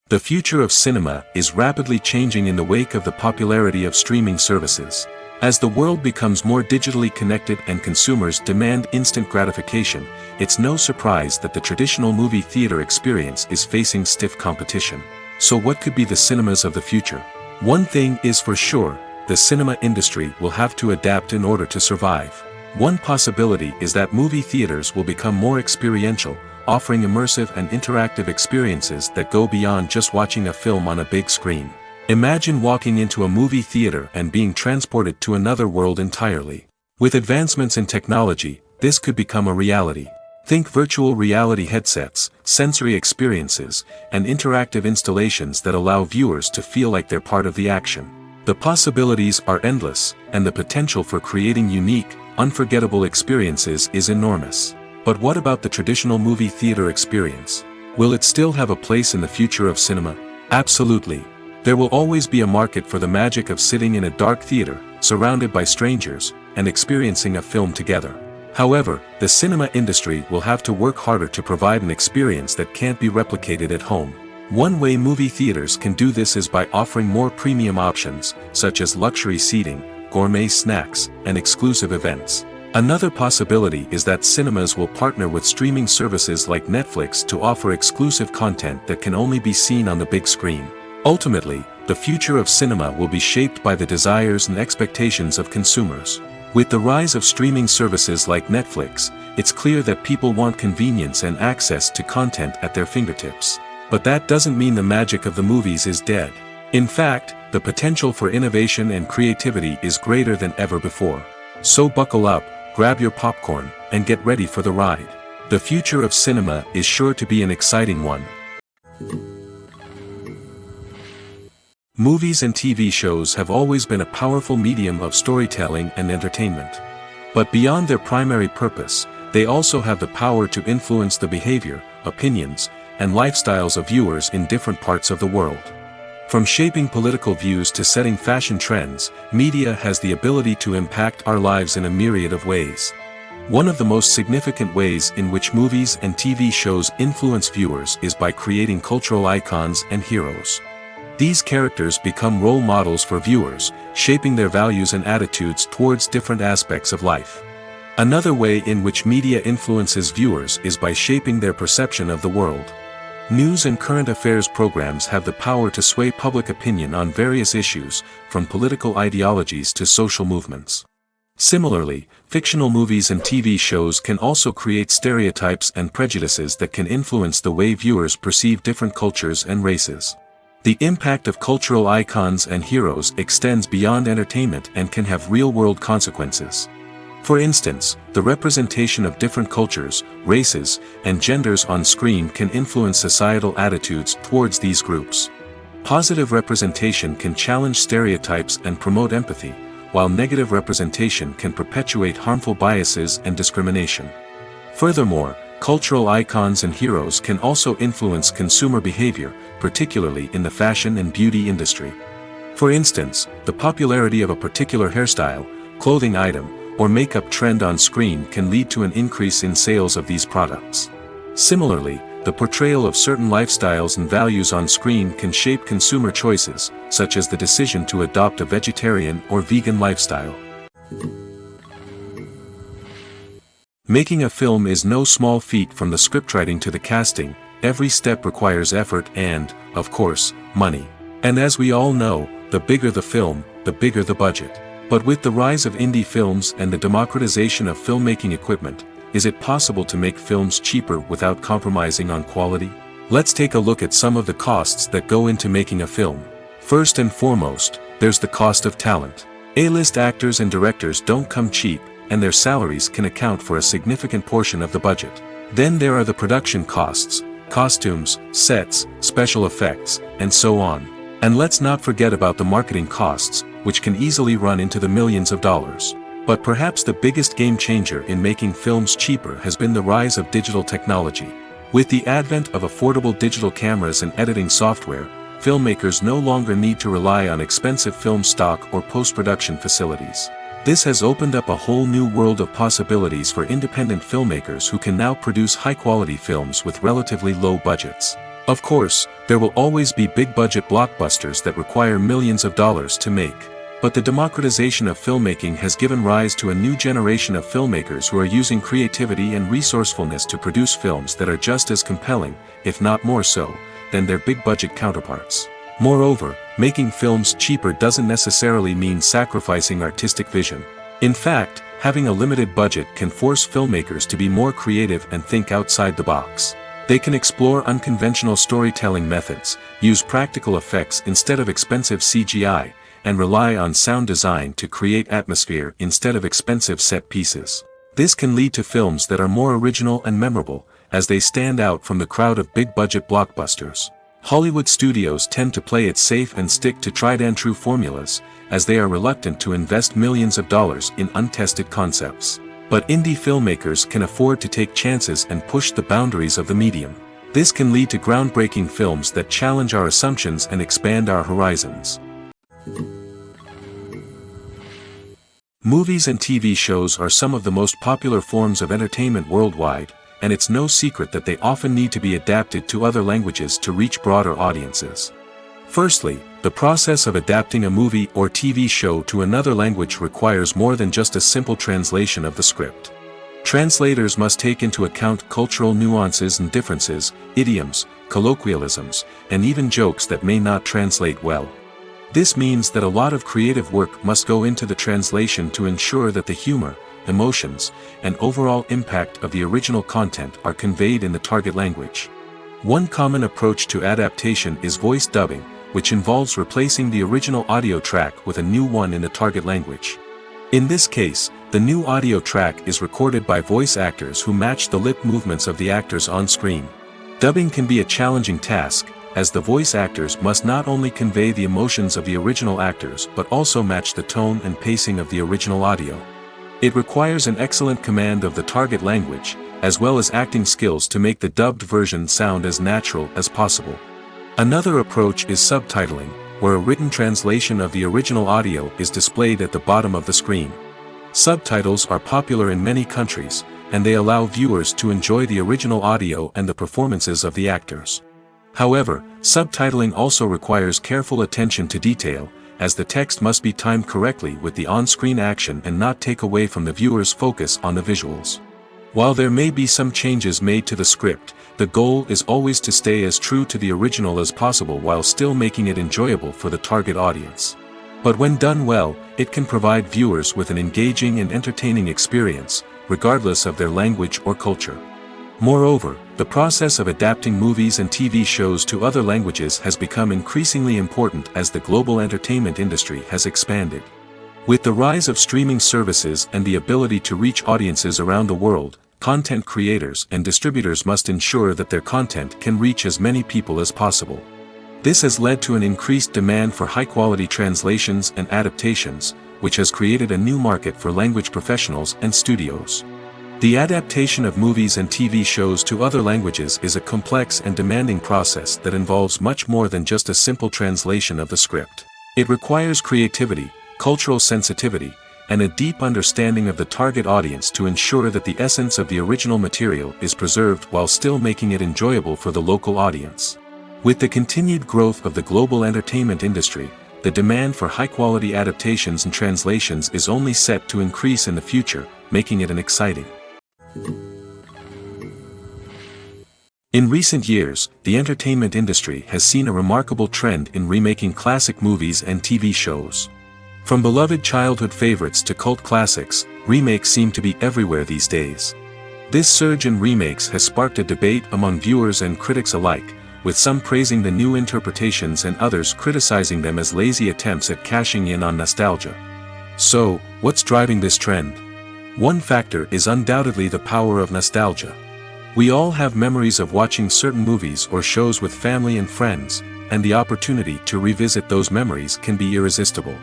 Speaker 1: The future of cinema is rapidly changing in the wake of the popularity of streaming services. As the world becomes more digitally connected and consumers demand instant gratification, it's no surprise that the traditional movie theater experience is facing stiff competition. So what could be the cinemas of the future? One thing is for sure: the cinema industry will have to adapt in order to survive. One possibility is that movie theaters will become more experiential, offering immersive and interactive experiences that go beyond just watching a film on a big screen. Imagine walking into a movie theater and being transported to another world entirely. With advancements in technology, this could become a reality. Think virtual reality headsets, sensory experiences, and interactive installations that allow viewers to feel like they're part of the action. The possibilities are endless, and the potential for creating unique, unforgettable experiences is enormous. But what about the traditional movie theater experience? Will it still have a place in the future of cinema? Absolutely. There will always be a market for the magic of sitting in a dark theater, surrounded by strangers, and experiencing a film together. However, the cinema industry will have to work harder to provide an experience that can't be replicated at home. One way movie theaters can do this is by offering more premium options, such as luxury seating, gourmet snacks, and exclusive events. Another possibility is that cinemas will partner with streaming services like Netflix to offer exclusive content that can only be seen on the big screen. Ultimately, the future of cinema will be shaped by the desires and expectations of consumers. With the rise of streaming services like Netflix, it's clear that people want convenience and access to content at their fingertips. But that doesn't mean the magic of the movies is dead. In fact, the potential for innovation and creativity is greater than ever before. So buckle up, grab your popcorn, and get ready for the ride. The future of cinema is sure to be an exciting one. Movies and TV shows have always been a powerful medium of storytelling and entertainment. But beyond their primary purpose, they also have the power to influence the behavior, opinions, and lifestyles of viewers in different parts of the world. From shaping political views to setting fashion trends, media has the ability to impact our lives in a myriad of ways. One of the most significant ways in which movies and TV shows influence viewers is by creating cultural icons and heroes. These characters become role models for viewers, shaping their values and attitudes towards different aspects of life. Another way in which media influences viewers is by shaping their perception of the world. News and current affairs programs have the power to sway public opinion on various issues, from political ideologies to social movements. Similarly, fictional movies and TV shows can also create stereotypes and prejudices that can influence the way viewers perceive different cultures and races. The impact of cultural icons and heroes extends beyond entertainment and can have real-world consequences. For instance, the representation of different cultures, races, and genders on screen can influence societal attitudes towards these groups. Positive representation can challenge stereotypes and promote empathy, while negative representation can perpetuate harmful biases and discrimination. Furthermore, cultural icons and heroes can also influence consumer behavior, particularly in the fashion and beauty industry. For instance, the popularity of a particular hairstyle, clothing item, or makeup trend on screen can lead to an increase in sales of these products. Similarly, the portrayal of certain lifestyles and values on screen can shape consumer choices, such as the decision to adopt a vegetarian or vegan lifestyle. Making a film is no small feat. From the scriptwriting to the casting, every step requires effort and, of course, money. And as we all know, the bigger the film, the bigger the budget. But with the rise of indie films and the democratization of filmmaking equipment, is it possible to make films cheaper without compromising on quality? Let's take a look at some of the costs that go into making a film. First and foremost, there's the cost of talent. A-list actors and directors don't come cheap, and their salaries can account for a significant portion of the budget. Then there are the production costs, costumes, sets, special effects, and so on. And let's not forget about the marketing costs, which can easily run into the millions of dollars. But perhaps the biggest game changer in making films cheaper has been the rise of digital technology. With the advent of affordable digital cameras and editing software, filmmakers no longer need to rely on expensive film stock or post-production facilities. This has opened up a whole new world of possibilities for independent filmmakers who can now produce high-quality films with relatively low budgets. Of course, there will always be big-budget blockbusters that require millions of dollars to make. But the democratization of filmmaking has given rise to a new generation of filmmakers who are using creativity and resourcefulness to produce films that are just as compelling, if not more so, than their big-budget counterparts. Moreover, making films cheaper doesn't necessarily mean sacrificing artistic vision. In fact, having a limited budget can force filmmakers to be more creative and think outside the box. They can explore unconventional storytelling methods, use practical effects instead of expensive CGI, and rely on sound design to create atmosphere instead of expensive set pieces. This can lead to films that are more original and memorable, as they stand out from the crowd of big-budget blockbusters. Hollywood studios tend to play it safe and stick to tried-and-true formulas, as they are reluctant to invest millions of dollars in untested concepts. But indie filmmakers can afford to take chances and push the boundaries of the medium. This can lead to groundbreaking films that challenge our assumptions and expand our horizons. Movies and TV shows are some of the most popular forms of entertainment worldwide, and it's no secret that they often need to be adapted to other languages to reach broader audiences. Firstly, the process of adapting a movie or TV show to another language requires more than just a simple translation of the script. Translators must take into account cultural nuances and differences, idioms, colloquialisms, and even jokes that may not translate well. This means that a lot of creative work must go into the translation to ensure that the humor, emotions, and overall impact of the original content are conveyed in the target language. One common approach to adaptation is voice dubbing, which involves replacing the original audio track with a new one in the target language. In this case, the new audio track is recorded by voice actors who match the lip movements of the actors on screen. Dubbing can be a challenging task, as the voice actors must not only convey the emotions of the original actors but also match the tone and pacing of the original audio. It requires an excellent command of the target language, as well as acting skills to make the dubbed version sound as natural as possible. Another approach is subtitling, where a written translation of the original audio is displayed at the bottom of the screen. Subtitles are popular in many countries, and they allow viewers to enjoy the original audio and the performances of the actors. However, subtitling also requires careful attention to detail, as the text must be timed correctly with the on-screen action and not take away from the viewer's focus on the visuals. While there may be some changes made to the script, the goal is always to stay as true to the original as possible while still making it enjoyable for the target audience. But when done well, it can provide viewers with an engaging and entertaining experience, regardless of their language or culture. Moreover, the process of adapting movies and TV shows to other languages has become increasingly important as the global entertainment industry has expanded. With the rise of streaming services and the ability to reach audiences around the world, content creators and distributors must ensure that their content can reach as many people as possible. This has led to an increased demand for high-quality translations and adaptations, which has created a new market for language professionals and studios. The adaptation of movies and TV shows to other languages is a complex and demanding process that involves much more than just a simple translation of the script. It requires creativity, cultural sensitivity, and a deep understanding of the target audience to ensure that the essence of the original material is preserved while still making it enjoyable for the local audience. With the continued growth of the global entertainment industry, the demand for high-quality adaptations and translations is only set to increase in the future, making it exciting. In recent years, the entertainment industry has seen a remarkable trend in remaking classic movies and TV shows. From beloved childhood favorites to cult classics, remakes seem to be everywhere these days. This surge in remakes has sparked a debate among viewers and critics alike, with some praising the new interpretations and others criticizing them as lazy attempts at cashing in on nostalgia. So, what's driving this trend? One factor is undoubtedly the power of nostalgia. We all have memories of watching certain movies or shows with family and friends, and the opportunity to revisit those memories can be irresistible.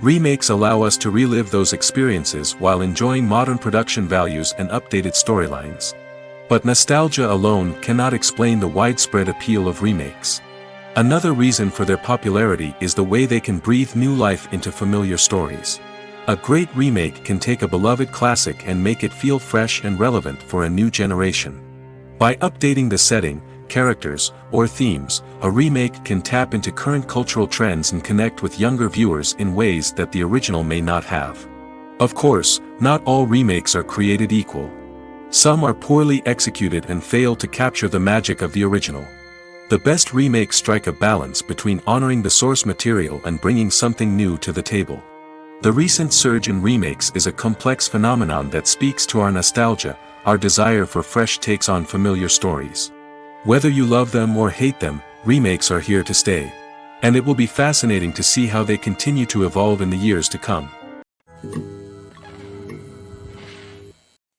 Speaker 1: Remakes allow us to relive those experiences while enjoying modern production values and updated storylines. But nostalgia alone cannot explain the widespread appeal of remakes. Another reason for their popularity is the way they can breathe new life into familiar stories. A great remake can take a beloved classic and make it feel fresh and relevant for a new generation. By updating the setting, characters, or themes, a remake can tap into current cultural trends and connect with younger viewers in ways that the original may not have. Of course, not all remakes are created equal. Some are poorly executed and fail to capture the magic of the original. The best remakes strike a balance between honoring the source material and bringing something new to the table. The recent surge in remakes is a complex phenomenon that speaks to our nostalgia, our desire for fresh takes on familiar stories. Whether you love them or hate them, remakes are here to stay. And it will be fascinating to see how they continue to evolve in the years to come.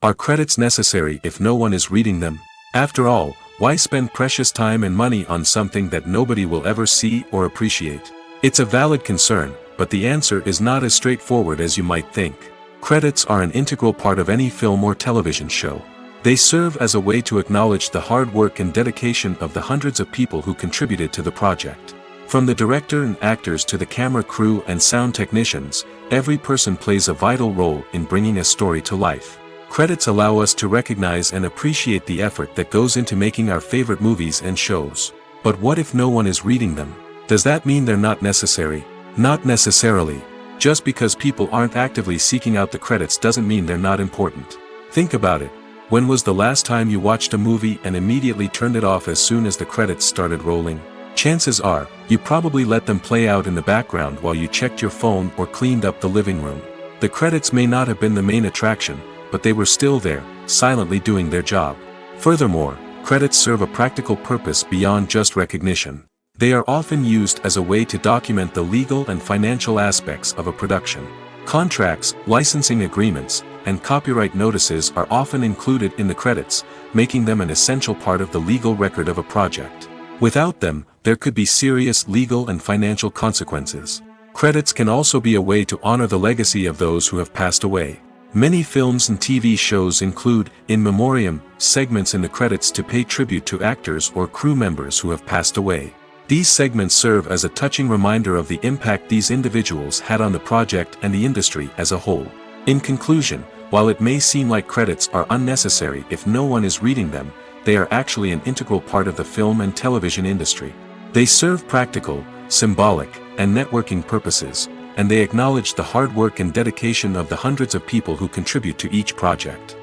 Speaker 1: Are credits necessary if no one is reading them? After all, why spend precious time and money on something that nobody will ever see or appreciate? It's a valid concern, but the answer is not as straightforward as you might think. Credits are an integral part of any film or television show. They serve as a way to acknowledge the hard work and dedication of the hundreds of people who contributed to the project. From the director and actors to the camera crew and sound technicians, every person plays a vital role in bringing a story to life. Credits allow us to recognize and appreciate the effort that goes into making our favorite movies and shows. But what if no one is reading them? Does that mean they're not necessary? Not necessarily. Just because people aren't actively seeking out the credits doesn't mean they're not important. Think about it. When was the last time you watched a movie and immediately turned it off as soon as the credits started rolling? Chances are, you probably let them play out in the background while you checked your phone or cleaned up the living room. The credits may not have been the main attraction, but they were still there, silently doing their job. Furthermore, credits serve a practical purpose beyond just recognition. They are often used as a way to document the legal and financial aspects of a production. Contracts, licensing agreements, and copyright notices are often included in the credits, making them an essential part of the legal record of a project. Without them, there could be serious legal and financial consequences. Credits can also be a way to honor the legacy of those who have passed away. Many films and TV shows include, in memoriam, segments in the credits to pay tribute to actors or crew members who have passed away. These segments serve as a touching reminder of the impact these individuals had on the project and the industry as a whole. In conclusion, while it may seem like credits are unnecessary if no one is reading them, they are actually an integral part of the film and television industry. They serve practical, symbolic, and networking purposes, and they acknowledge the hard work and dedication of the hundreds of people who contribute to each project.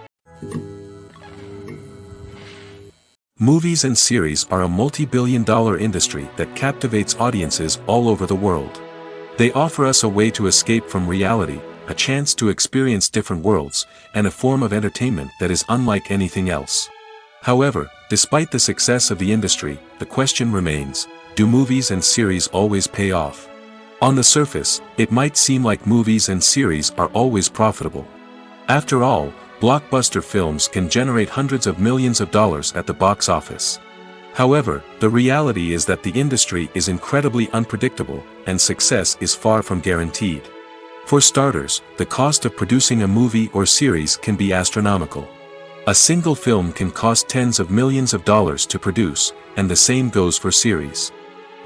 Speaker 1: Movies and series are a multi-billion-dollar industry that captivates audiences all over the world. They offer us a way to escape from reality, a chance to experience different worlds, and a form of entertainment that is unlike anything else. However, despite the success of the industry, the question remains, do movies and series always pay off? On the surface, it might seem like movies and series are always profitable. After all, blockbuster films can generate hundreds of millions of dollars at the box office. However, the reality is that the industry is incredibly unpredictable, and success is far from guaranteed. For starters, the cost of producing a movie or series can be astronomical. A single film can cost tens of millions of dollars to produce, and the same goes for series.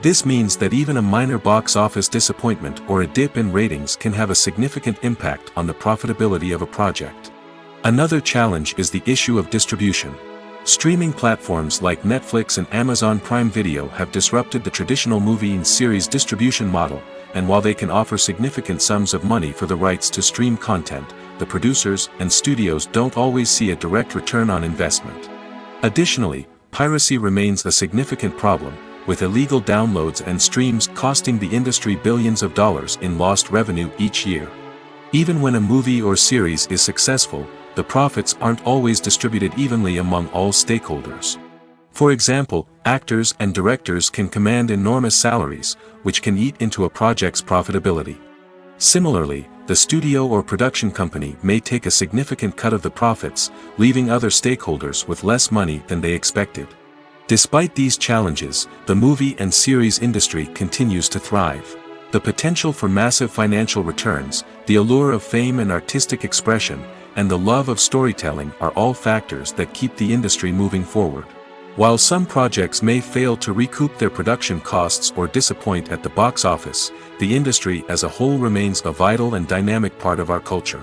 Speaker 1: This means that even a minor box office disappointment or a dip in ratings can have a significant impact on the profitability of a project. Another challenge is the issue of distribution. Streaming platforms like Netflix and Amazon Prime Video have disrupted the traditional movie and series distribution model, and while they can offer significant sums of money for the rights to stream content, the producers and studios don't always see a direct return on investment. Additionally, piracy remains a significant problem, with illegal downloads and streams costing the industry billions of dollars in lost revenue each year. Even when a movie or series is successful, the profits aren't always distributed evenly among all stakeholders. For example, actors and directors can command enormous salaries, which can eat into a project's profitability. Similarly, the studio or production company may take a significant cut of the profits, leaving other stakeholders with less money than they expected. Despite these challenges, the movie and series industry continues to thrive. The potential for massive financial returns, the allure of fame and artistic expression, and the love of storytelling are all factors that keep the industry moving forward. While some projects may fail to recoup their production costs or disappoint at the box office, the industry as a whole remains a vital and dynamic part of our culture.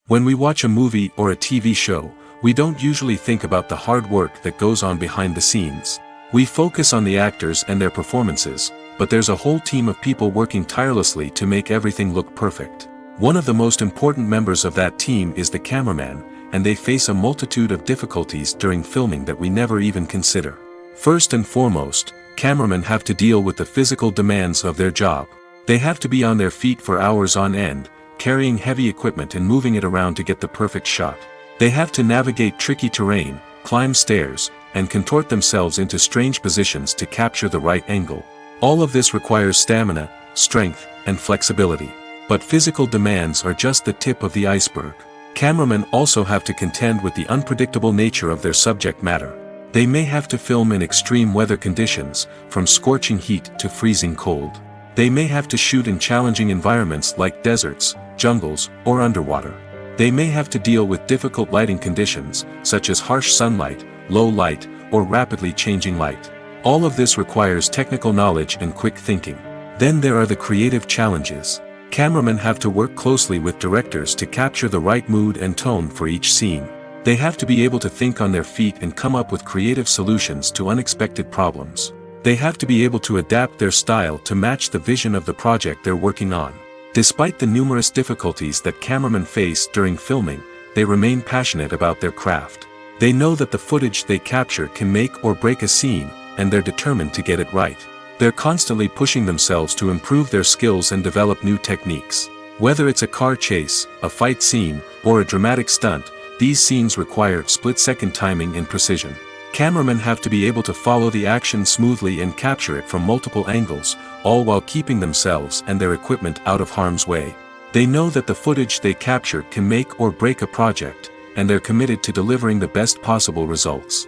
Speaker 1: When we watch a movie or a TV show, we don't usually think about the hard work that goes on behind the scenes. We focus on the actors and their performances, but there's a whole team of people working tirelessly to make everything look perfect. One of the most important members of that team is the cameraman, and they face a multitude of difficulties during filming that we never even consider. First and foremost, cameramen have to deal with the physical demands of their job. They have to be on their feet for hours on end, carrying heavy equipment and moving it around to get the perfect shot. They have to navigate tricky terrain, climb stairs, and contort themselves into strange positions to capture the right angle. All of this requires stamina, strength, and flexibility. But physical demands are just the tip of the iceberg. Cameramen also have to contend with the unpredictable nature of their subject matter. They may have to film in extreme weather conditions, from scorching heat to freezing cold. They may have to shoot in challenging environments like deserts, jungles, or underwater. They may have to deal with difficult lighting conditions, such as harsh sunlight, low light, or rapidly changing light. All of this requires technical knowledge and quick thinking. Then there are the creative challenges. Cameramen have to work closely with directors to capture the right mood and tone for each scene. They have to be able to think on their feet and come up with creative solutions to unexpected problems. They have to be able to adapt their style to match the vision of the project they're working on. Despite the numerous difficulties that cameramen face during filming, they remain passionate about their craft. They know that the footage they capture can make or break a scene, and they're determined to get it right. They're constantly pushing themselves to improve their skills and develop new techniques. Whether it's a car chase, a fight scene, or a dramatic stunt, these scenes require split-second timing and precision. Cameramen have to be able to follow the action smoothly and capture it from multiple angles, all while keeping themselves and their equipment out of harm's way. They know that the footage they capture can make or break a project, and they're committed to delivering the best possible results.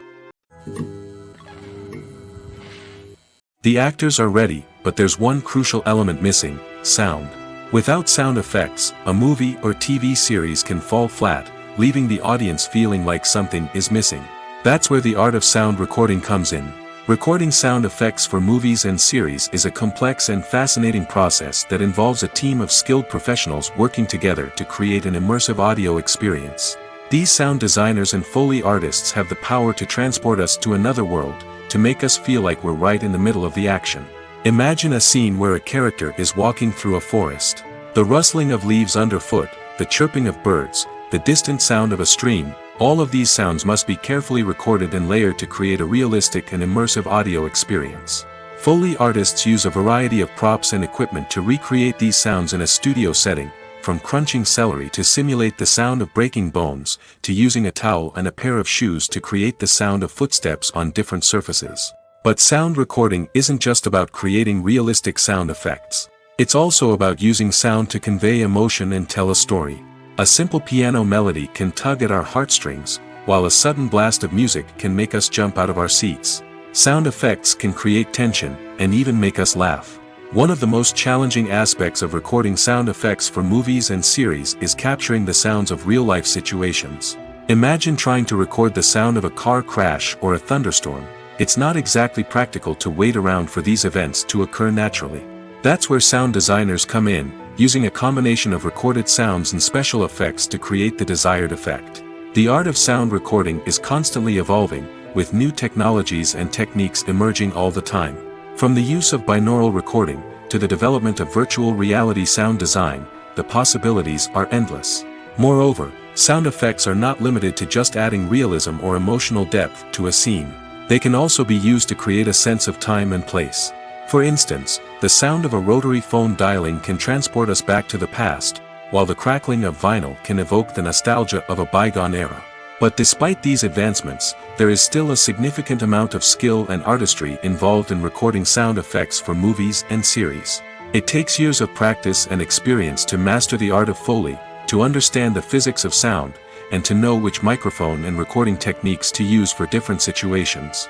Speaker 1: The actors are ready, but there's one crucial element missing: sound. Without sound effects, a movie or TV series can fall flat, leaving the audience feeling like something is missing. That's where the art of sound recording comes in. Recording sound effects for movies and series is a complex and fascinating process that involves a team of skilled professionals working together to create an immersive audio experience. These sound designers and Foley artists have the power to transport us to another world, to make us feel like we're right in the middle of the action. Imagine a scene where a character is walking through a forest. The rustling of leaves underfoot, the chirping of birds, the distant sound of a stream, all of these sounds must be carefully recorded and layered to create a realistic and immersive audio experience. Foley artists use a variety of props and equipment to recreate these sounds in a studio setting, from crunching celery to simulate the sound of breaking bones, to using a towel and a pair of shoes to create the sound of footsteps on different surfaces. But sound recording isn't just about creating realistic sound effects. It's also about using sound to convey emotion and tell a story. A simple piano melody can tug at our heartstrings, while a sudden blast of music can make us jump out of our seats. Sound effects can create tension, and even make us laugh. One of the most challenging aspects of recording sound effects for movies and series is capturing the sounds of real-life situations. Imagine trying to record the sound of a car crash or a thunderstorm. It's not exactly practical to wait around for these events to occur naturally. That's where sound designers come in, using a combination of recorded sounds and special effects to create the desired effect. The art of sound recording is constantly evolving, with new technologies and techniques emerging all the time. From the use of binaural recording, to the development of virtual reality sound design, the possibilities are endless. Moreover, sound effects are not limited to just adding realism or emotional depth to a scene. They can also be used to create a sense of time and place. For instance, the sound of a rotary phone dialing can transport us back to the past, while the crackling of vinyl can evoke the nostalgia of a bygone era. But despite these advancements, there is still a significant amount of skill and artistry involved in recording sound effects for movies and series. It takes years of practice and experience to master the art of Foley, to understand the physics of sound, and to know which microphone and recording techniques to use for different situations.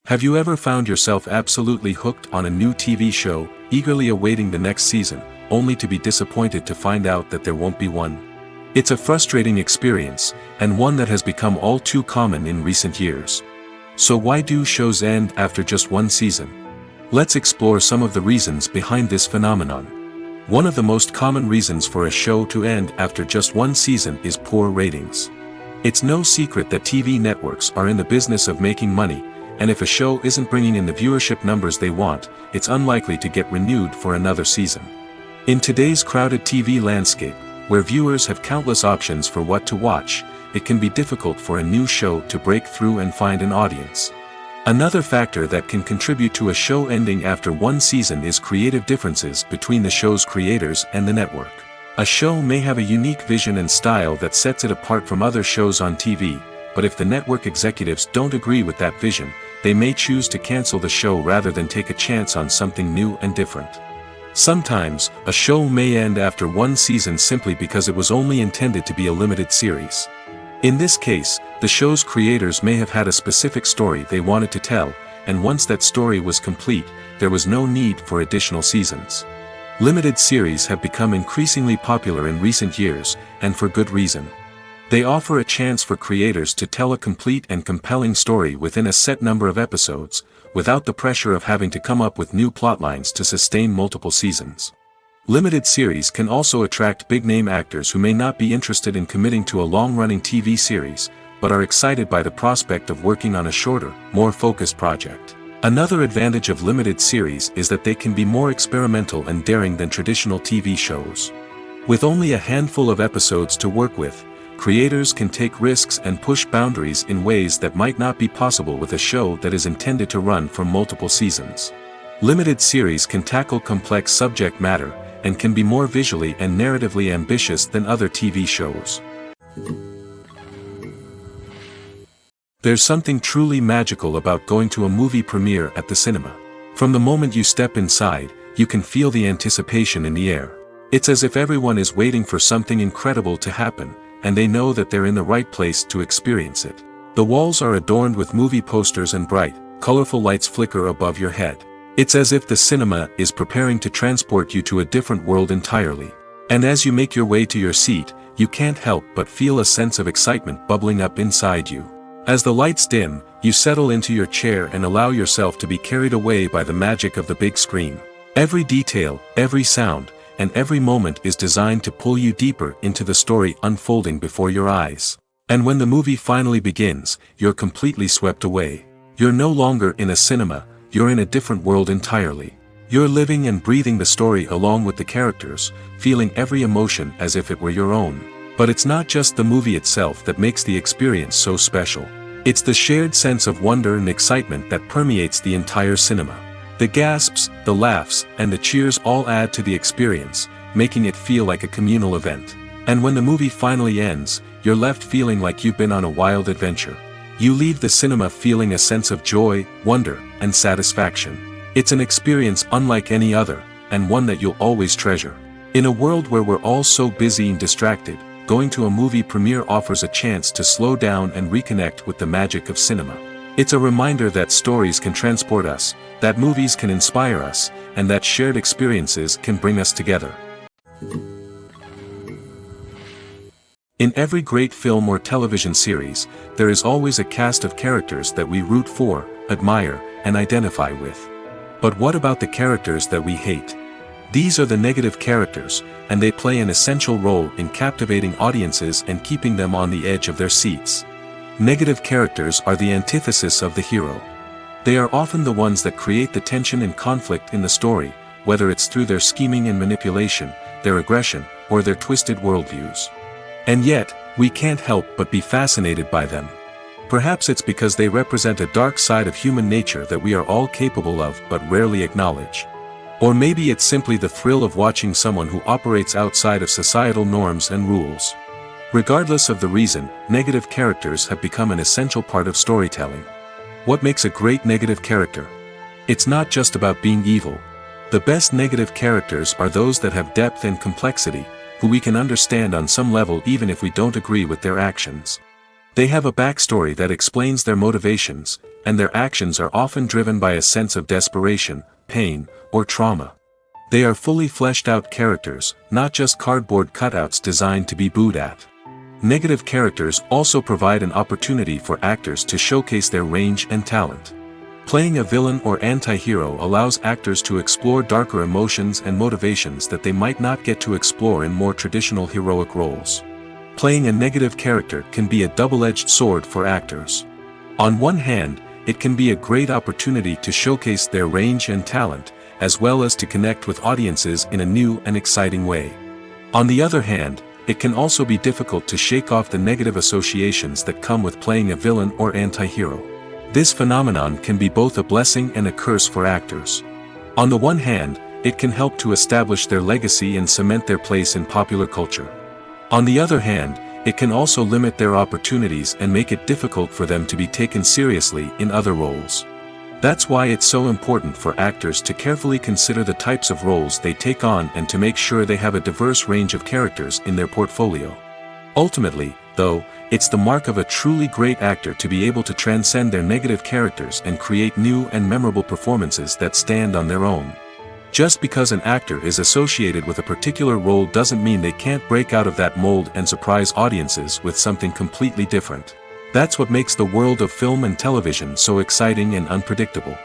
Speaker 1: Have you ever found yourself absolutely hooked on a new TV show, eagerly awaiting the next season, only to be disappointed to find out that there won't be one? It's a frustrating experience, and one that has become all too common in recent years. So why do shows end after just one season? Let's explore some of the reasons behind this phenomenon. One of the most common reasons for a show to end after just one season is poor ratings. It's no secret that TV networks are in the business of making money, and if a show isn't bringing in the viewership numbers they want, it's unlikely to get renewed for another season. In today's crowded TV landscape, where viewers have countless options for what to watch, it can be difficult for a new show to break through and find an audience. Another factor that can contribute to a show ending after one season is creative differences between the show's creators and the network. A show may have a unique vision and style that sets it apart from other shows on TV, but if the network executives don't agree with that vision, they may choose to cancel the show rather than take a chance on something new and different. Sometimes, a show may end after one season simply because it was only intended to be a limited series. In this case, the show's creators may have had a specific story they wanted to tell, and once that story was complete, there was no need for additional seasons. Limited series have become increasingly popular in recent years, and for good reason. They offer a chance for creators to tell a complete and compelling story within a set number of episodes, without the pressure of having to come up with new plotlines to sustain multiple seasons. Limited series can also attract big-name actors who may not be interested in committing to a long-running TV series, but are excited by the prospect of working on a shorter, more focused project. Another advantage of limited series is that they can be more experimental and daring than traditional TV shows. With only a handful of episodes to work with, creators can take risks and push boundaries in ways that might not be possible with a show that is intended to run for multiple seasons. Limited series can tackle complex subject matter, and can be more visually and narratively ambitious than other TV shows. There's something truly magical about going to a movie premiere at the cinema. From the moment you step inside, you can feel the anticipation in the air. It's as if everyone is waiting for something incredible to happen, and they know that they're in the right place to experience it. The walls are adorned with movie posters and bright, colorful lights flicker above your head. It's as if the cinema is preparing to transport you to a different world entirely. And as you make your way to your seat, you can't help but feel a sense of excitement bubbling up inside you. As the lights dim, you settle into your chair and allow yourself to be carried away by the magic of the big screen. Every detail, every sound, and every moment is designed to pull you deeper into the story unfolding before your eyes. And when the movie finally begins, you're completely swept away. You're no longer in a cinema, you're in a different world entirely. You're living and breathing the story along with the characters, feeling every emotion as if it were your own. But it's not just the movie itself that makes the experience so special. It's the shared sense of wonder and excitement that permeates the entire cinema. The gasps, the laughs, and the cheers all add to the experience, making it feel like a communal event. And when the movie finally ends, you're left feeling like you've been on a wild adventure. You leave the cinema feeling a sense of joy, wonder, and satisfaction. It's an experience unlike any other, and one that you'll always treasure. In a world where we're all so busy and distracted, going to a movie premiere offers a chance to slow down and reconnect with the magic of cinema. It's a reminder that stories can transport us, that movies can inspire us, and that shared experiences can bring us together. In every great film or television series, there is always a cast of characters that we root for, admire, and identify with. But what about the characters that we hate? These are the negative characters, and they play an essential role in captivating audiences and keeping them on the edge of their seats. Negative characters are the antithesis of the hero. They are often the ones that create the tension and conflict in the story, whether it's through their scheming and manipulation, their aggression, or their twisted worldviews. And yet, we can't help but be fascinated by them. Perhaps it's because they represent a dark side of human nature that we are all capable of but rarely acknowledge. Or maybe it's simply the thrill of watching someone who operates outside of societal norms and rules. Regardless of the reason, negative characters have become an essential part of storytelling. What makes a great negative character? It's not just about being evil. The best negative characters are those that have depth and complexity, who we can understand on some level even if we don't agree with their actions. They have a backstory that explains their motivations, and their actions are often driven by a sense of desperation, pain, or trauma. They are fully fleshed out characters, not just cardboard cutouts designed to be booed at. Negative characters also provide an opportunity for actors to showcase their range and talent. Playing a villain or anti-hero allows actors to explore darker emotions and motivations that they might not get to explore in more traditional heroic roles. Playing a negative character can be a double-edged sword for actors. On one hand, it can be a great opportunity to showcase their range and talent, as well as to connect with audiences in a new and exciting way. On the other hand, it can also be difficult to shake off the negative associations that come with playing a villain or anti-hero. This phenomenon can be both a blessing and a curse for actors. On the one hand, it can help to establish their legacy and cement their place in popular culture. On the other hand, it can also limit their opportunities and make it difficult for them to be taken seriously in other roles. That's why it's so important for actors to carefully consider the types of roles they take on and to make sure they have a diverse range of characters in their portfolio. Ultimately, though, it's the mark of a truly great actor to be able to transcend their negative characters and create new and memorable performances that stand on their own. Just because an actor is associated with a particular role doesn't mean they can't break out of that mold and surprise audiences with something completely different. That's what makes the world of film and television so exciting and unpredictable.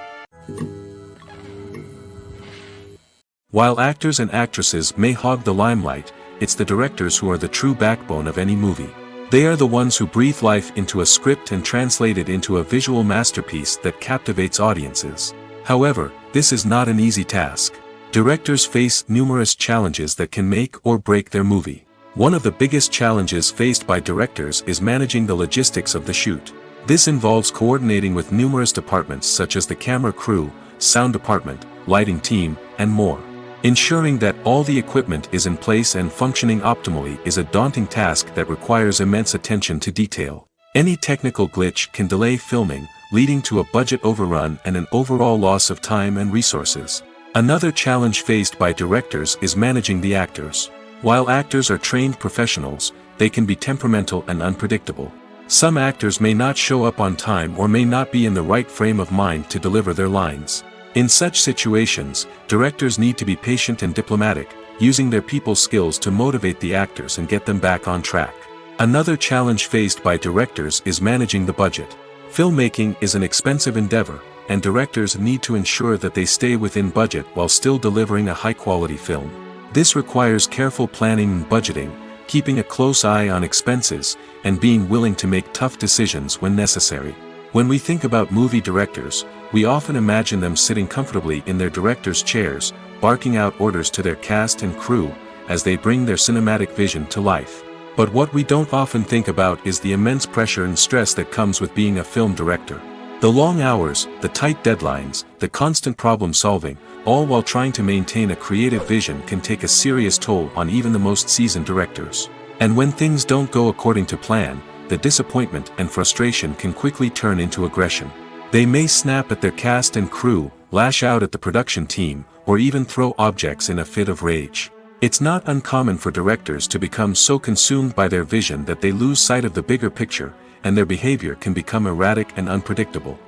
Speaker 1: While actors and actresses may hog the limelight, it's the directors who are the true backbone of any movie. They are the ones who breathe life into a script and translate it into a visual masterpiece that captivates audiences. However, this is not an easy task. Directors face numerous challenges that can make or break their movie. One of the biggest challenges faced by directors is managing the logistics of the shoot. This involves coordinating with numerous departments such as the camera crew, sound department, lighting team, and more. Ensuring that all the equipment is in place and functioning optimally is a daunting task that requires immense attention to detail. Any technical glitch can delay filming, leading to a budget overrun and an overall loss of time and resources. Another challenge faced by directors is managing the actors. While actors are trained professionals, they can be temperamental and unpredictable. Some actors may not show up on time or may not be in the right frame of mind to deliver their lines. In such situations, directors need to be patient and diplomatic, using their people skills to motivate the actors and get them back on track. Another challenge faced by directors is managing the budget. Filmmaking is an expensive endeavor, and directors need to ensure that they stay within budget while still delivering a high-quality film. This requires careful planning and budgeting, keeping a close eye on expenses, and being willing to make tough decisions when necessary. When we think about movie directors, we often imagine them sitting comfortably in their director's chairs, barking out orders to their cast and crew, as they bring their cinematic vision to life. But what we don't often think about is the immense pressure and stress that comes with being a film director. The long hours, the tight deadlines, the constant problem-solving, all while trying to maintain a creative vision can take a serious toll on even the most seasoned directors. And when things don't go according to plan, the disappointment and frustration can quickly turn into aggression. They may snap at their cast and crew, lash out at the production team, or even throw objects in a fit of rage. It's not uncommon for directors to become so consumed by their vision that they lose sight of the bigger picture, and their behavior can become erratic and unpredictable.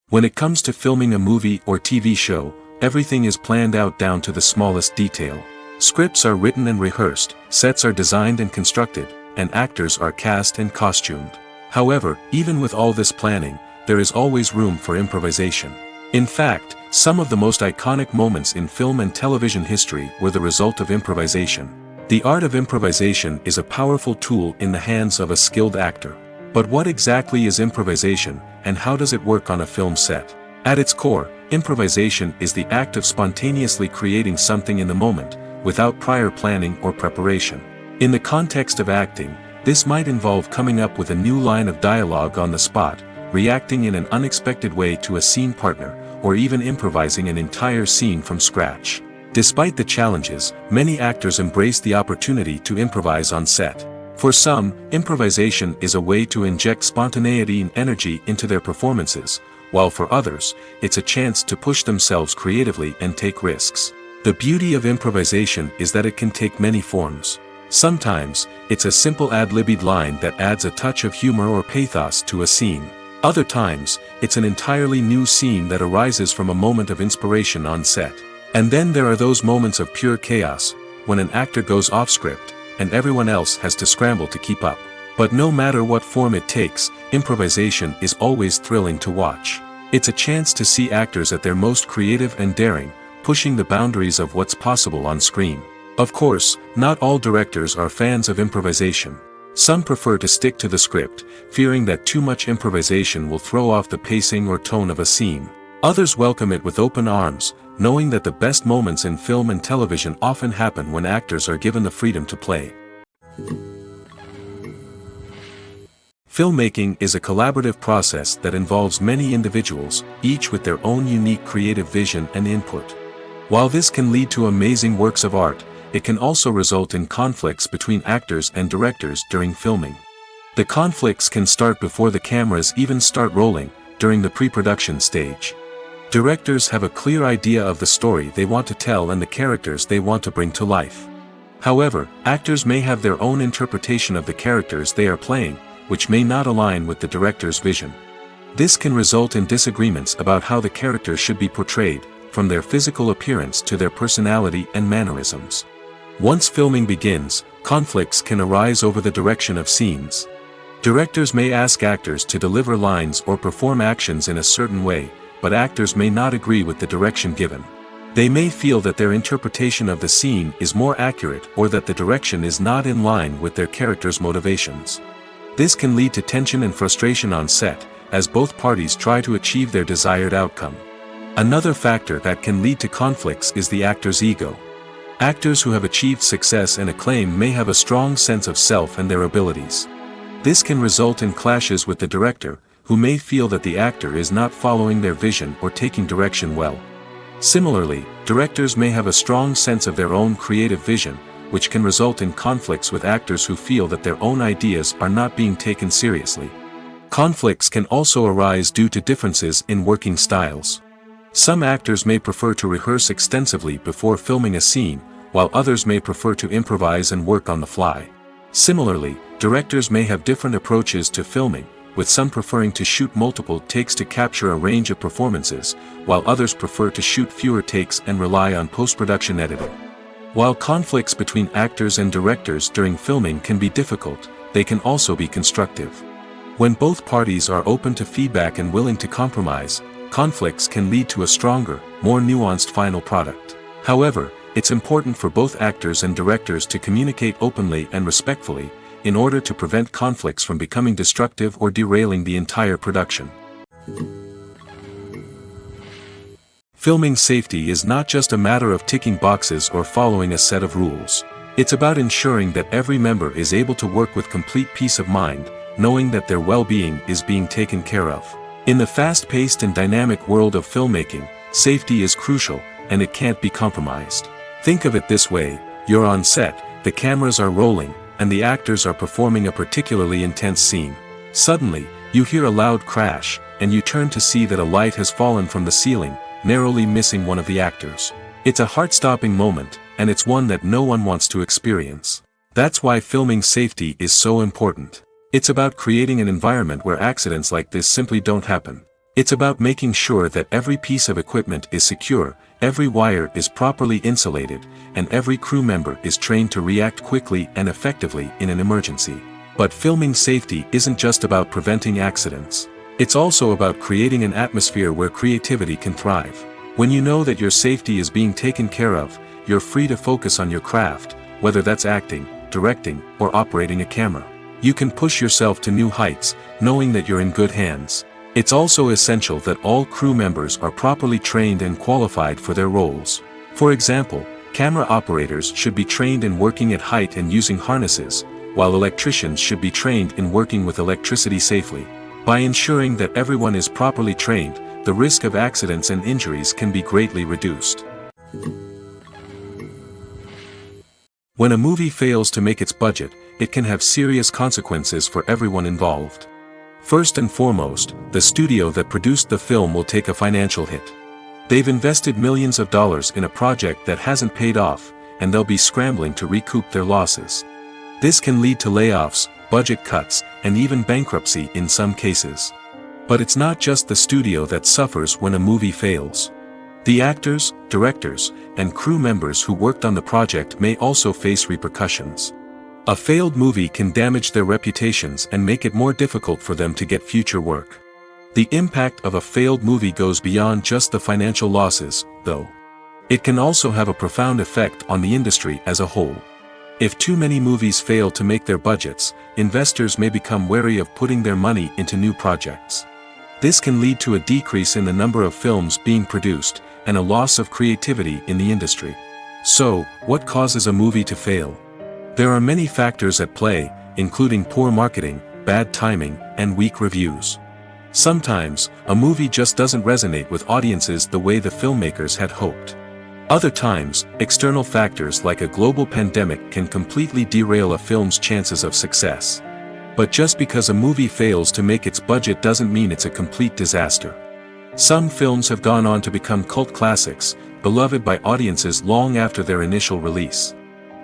Speaker 1: When it comes to filming a movie or TV show, everything is planned out down to the smallest detail. Scripts are written and rehearsed, sets are designed and constructed, and actors are cast and costumed. However, even with all this planning, there is always room for improvisation. In fact, some of the most iconic moments in film and television history were the result of improvisation. The art of improvisation is a powerful tool in the hands of a skilled actor. But what exactly is improvisation, and how does it work on a film set? At its core, improvisation is the act of spontaneously creating something in the moment, without prior planning or preparation. In the context of acting, this might involve coming up with a new line of dialogue on the spot, reacting in an unexpected way to a scene partner, or even improvising an entire scene from scratch. Despite the challenges, many actors embrace the opportunity to improvise on set. For some, improvisation is a way to inject spontaneity and energy into their performances, while for others, it's a chance to push themselves creatively and take risks. The beauty of improvisation is that it can take many forms. Sometimes, it's a simple ad-libbed line that adds a touch of humor or pathos to a scene. Other times, it's an entirely new scene that arises from a moment of inspiration on set. And then there are those moments of pure chaos, when an actor goes off script, and everyone else has to scramble to keep up. But no matter what form it takes, improvisation is always thrilling to watch. It's a chance to see actors at their most creative and daring, pushing the boundaries of what's possible on screen. Of course, not all directors are fans of improvisation. Some prefer to stick to the script, fearing that too much improvisation will throw off the pacing or tone of a scene. Others welcome it with open arms, knowing that the best moments in film and television often happen when actors are given the freedom to play. Filmmaking is a collaborative process that involves many individuals, each with their own unique creative vision and input. While this can lead to amazing works of art, it can also result in conflicts between actors and directors during filming. The conflicts can start before the cameras even start rolling, during the pre-production stage. Directors have a clear idea of the story they want to tell and the characters they want to bring to life. However, actors may have their own interpretation of the characters they are playing, which may not align with the director's vision. This can result in disagreements about how the characters should be portrayed, from their physical appearance to their personality and mannerisms. Once filming begins, conflicts can arise over the direction of scenes. Directors may ask actors to deliver lines or perform actions in a certain way, but actors may not agree with the direction given. They may feel that their interpretation of the scene is more accurate or that the direction is not in line with their character's motivations. This can lead to tension and frustration on set, as both parties try to achieve their desired outcome. Another factor that can lead to conflicts is the actor's ego. Actors who have achieved success and acclaim may have a strong sense of self and their abilities. This can result in clashes with the director, who may feel that the actor is not following their vision or taking direction well. Similarly, directors may have a strong sense of their own creative vision, which can result in conflicts with actors who feel that their own ideas are not being taken seriously. Conflicts can also arise due to differences in working styles. Some actors may prefer to rehearse extensively before filming a scene, while others may prefer to improvise and work on the fly. Similarly, directors may have different approaches to filming, with some preferring to shoot multiple takes to capture a range of performances, while others prefer to shoot fewer takes and rely on post-production editing. While conflicts between actors and directors during filming can be difficult, they can also be constructive. When both parties are open to feedback and willing to compromise, conflicts can lead to a stronger, more nuanced final product. However, it's important for both actors and directors to communicate openly and respectfully, in order to prevent conflicts from becoming destructive or derailing the entire production. Filming safety is not just a matter of ticking boxes or following a set of rules. It's about ensuring that every member is able to work with complete peace of mind, knowing that their well-being is being taken care of. In the fast-paced and dynamic world of filmmaking, safety is crucial, and it can't be compromised. Think of it this way: you're on set, the cameras are rolling, and the actors are performing a particularly intense scene. Suddenly, you hear a loud crash, and you turn to see that a light has fallen from the ceiling, narrowly missing one of the actors. It's a heart-stopping moment, and it's one that no one wants to experience. That's why filming safety is so important. It's about creating an environment where accidents like this simply don't happen. It's about making sure that every piece of equipment is secure, every wire is properly insulated, and every crew member is trained to react quickly and effectively in an emergency. But filming safety isn't just about preventing accidents. It's also about creating an atmosphere where creativity can thrive. When you know that your safety is being taken care of, you're free to focus on your craft, whether that's acting, directing, or operating a camera. You can push yourself to new heights, knowing that you're in good hands. It's also essential that all crew members are properly trained and qualified for their roles. For example, camera operators should be trained in working at height and using harnesses, while electricians should be trained in working with electricity safely. By ensuring that everyone is properly trained, the risk of accidents and injuries can be greatly reduced. When a movie fails to make its budget, it can have serious consequences for everyone involved. First and foremost, the studio that produced the film will take a financial hit. They've invested millions of dollars in a project that hasn't paid off, and they'll be scrambling to recoup their losses. This can lead to layoffs, budget cuts, and even bankruptcy in some cases. But it's not just the studio that suffers when a movie fails. The actors, directors, and crew members who worked on the project may also face repercussions. A failed movie can damage their reputations and make it more difficult for them to get future work. The impact of a failed movie goes beyond just the financial losses, though. It can also have a profound effect on the industry as a whole. If too many movies fail to make their budgets, investors may become wary of putting their money into new projects. This can lead to a decrease in the number of films being produced, and a loss of creativity in the industry. So, what causes a movie to fail? There are many factors at play, including poor marketing, bad timing, and weak reviews. Sometimes, a movie just doesn't resonate with audiences the way the filmmakers had hoped. Other times, external factors like a global pandemic can completely derail a film's chances of success. But just because a movie fails to make its budget doesn't mean it's a complete disaster. Some films have gone on to become cult classics, beloved by audiences long after their initial release.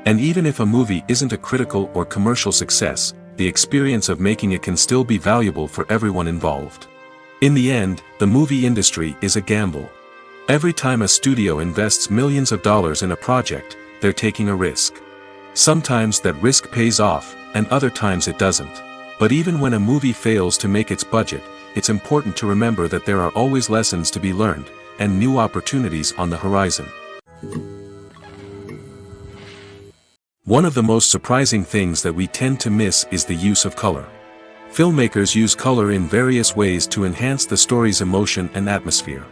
Speaker 1: And even if a movie isn't a critical or commercial success, the experience of making it can still be valuable for everyone involved. In the end, the movie industry is a gamble. Every time a studio invests millions of dollars in a project, they're taking a risk. Sometimes that risk pays off, and other times it doesn't. But even when a movie fails to make its budget, it's important to remember that there are always lessons to be learned, and new opportunities on the horizon. One of the most surprising things that we tend to miss is the use of color. Filmmakers use color in various ways to enhance the story's emotion and atmosphere.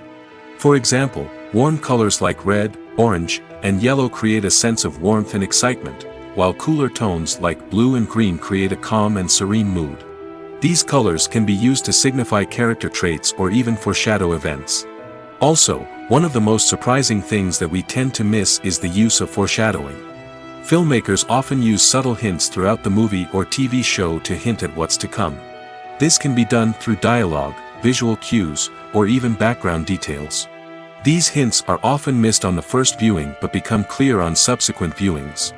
Speaker 1: For example, warm colors like red, orange, and yellow create a sense of warmth and excitement, while cooler tones like blue and green create a calm and serene mood. These colors can be used to signify character traits or even foreshadow events. Also, one of the most surprising things that we tend to miss is the use of foreshadowing. Filmmakers often use subtle hints throughout the movie or TV show to hint at what's to come. This can be done through dialogue, visual cues, or even background details. These hints are often missed on the first viewing but become clear on subsequent viewings.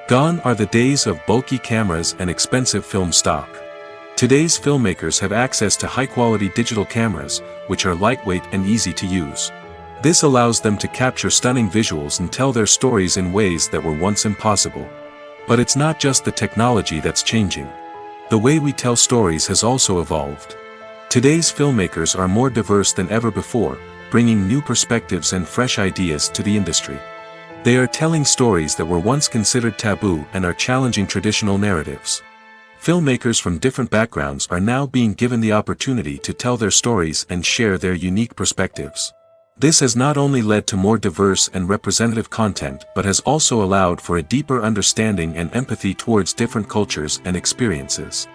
Speaker 1: Gone are the days of bulky cameras and expensive film stock. Today's filmmakers have access to high-quality digital cameras, which are lightweight and easy to use. This allows them to capture stunning visuals and tell their stories in ways that were once impossible. But it's not just the technology that's changing. The way we tell stories has also evolved. Today's filmmakers are more diverse than ever before, bringing new perspectives and fresh ideas to the industry. They are telling stories that were once considered taboo and are challenging traditional narratives. Filmmakers from different backgrounds are now being given the opportunity to tell their stories and share their unique perspectives. This has not only led to more diverse and representative content but has also allowed for a deeper understanding and empathy towards different cultures and experiences.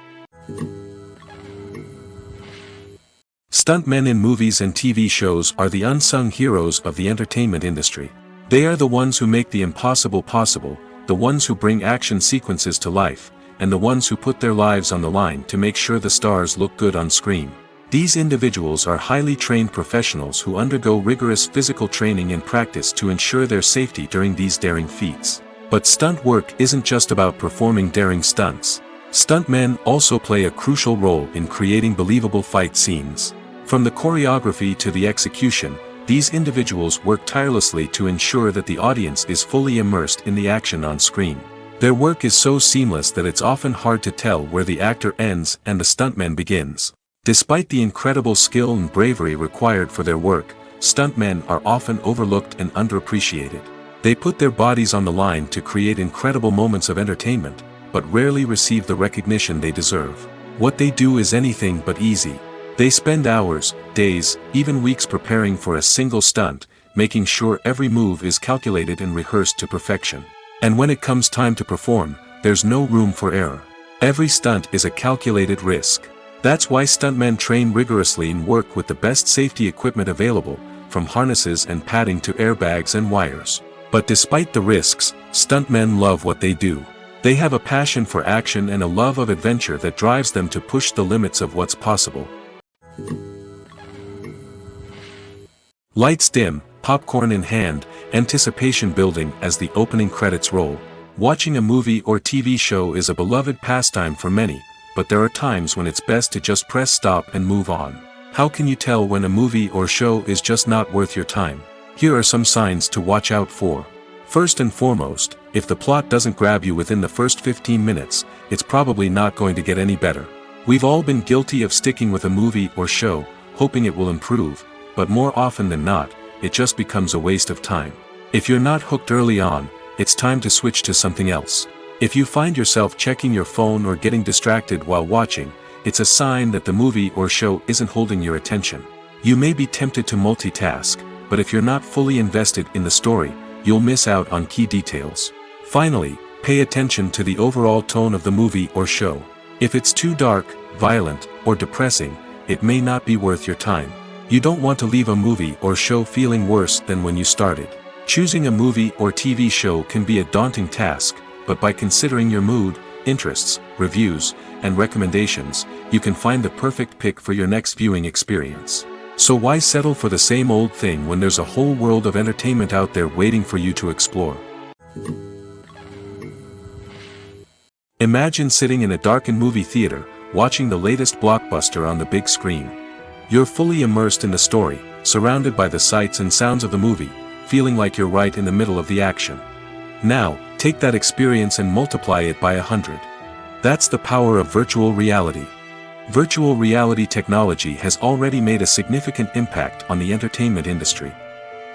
Speaker 1: Stuntmen in movies and TV shows are the unsung heroes of the entertainment industry. They are the ones who make the impossible possible, the ones who bring action sequences to life, and the ones who put their lives on the line to make sure the stars look good on screen. These individuals are highly trained professionals who undergo rigorous physical training and practice to ensure their safety during these daring feats. But stunt work isn't just about performing daring stunts. Stuntmen also play a crucial role in creating believable fight scenes. From the choreography to the execution, these individuals work tirelessly to ensure that the audience is fully immersed in the action on screen. Their work is so seamless that it's often hard to tell where the actor ends and the stuntman begins. Despite the incredible skill and bravery required for their work, stuntmen are often overlooked and underappreciated. They put their bodies on the line to create incredible moments of entertainment, but rarely receive the recognition they deserve. What they do is anything but easy. They spend hours, days, even weeks preparing for a single stunt, making sure every move is calculated and rehearsed to perfection. And when it comes time to perform, there's no room for error. Every stunt is a calculated risk. That's why stuntmen train rigorously and work with the best safety equipment available, from harnesses and padding to airbags and wires. But despite the risks, stuntmen love what they do. They have a passion for action and a love of adventure that drives them to push the limits of what's possible. Lights dim, popcorn in hand, anticipation building as the opening credits roll. Watching a movie or TV show is a beloved pastime for many, but there are times when it's best to just press stop and move on. How can you tell when a movie or show is just not worth your time? Here are some signs to watch out for. First and foremost, if the plot doesn't grab you within the first 15 minutes, it's probably not going to get any better. We've all been guilty of sticking with a movie or show, hoping it will improve, but more often than not, it just becomes a waste of time. If you're not hooked early on, it's time to switch to something else. If you find yourself checking your phone or getting distracted while watching, it's a sign that the movie or show isn't holding your attention. You may be tempted to multitask, but if you're not fully invested in the story, you'll miss out on key details. Finally, pay attention to the overall tone of the movie or show. If it's too dark, violent, or depressing, it may not be worth your time. You don't want to leave a movie or show feeling worse than when you started. Choosing a movie or TV show can be a daunting task, but by considering your mood, interests, reviews, and recommendations, you can find the perfect pick for your next viewing experience. So why settle for the same old thing when there's a whole world of entertainment out there waiting for you to explore? Imagine sitting in a darkened movie theater, watching the latest blockbuster on the big screen. You're fully immersed in the story, surrounded by the sights and sounds of the movie, feeling like you're right in the middle of the action. Now, take that experience and multiply it by 100. That's the power of virtual reality. Virtual reality technology has already made a significant impact on the entertainment industry.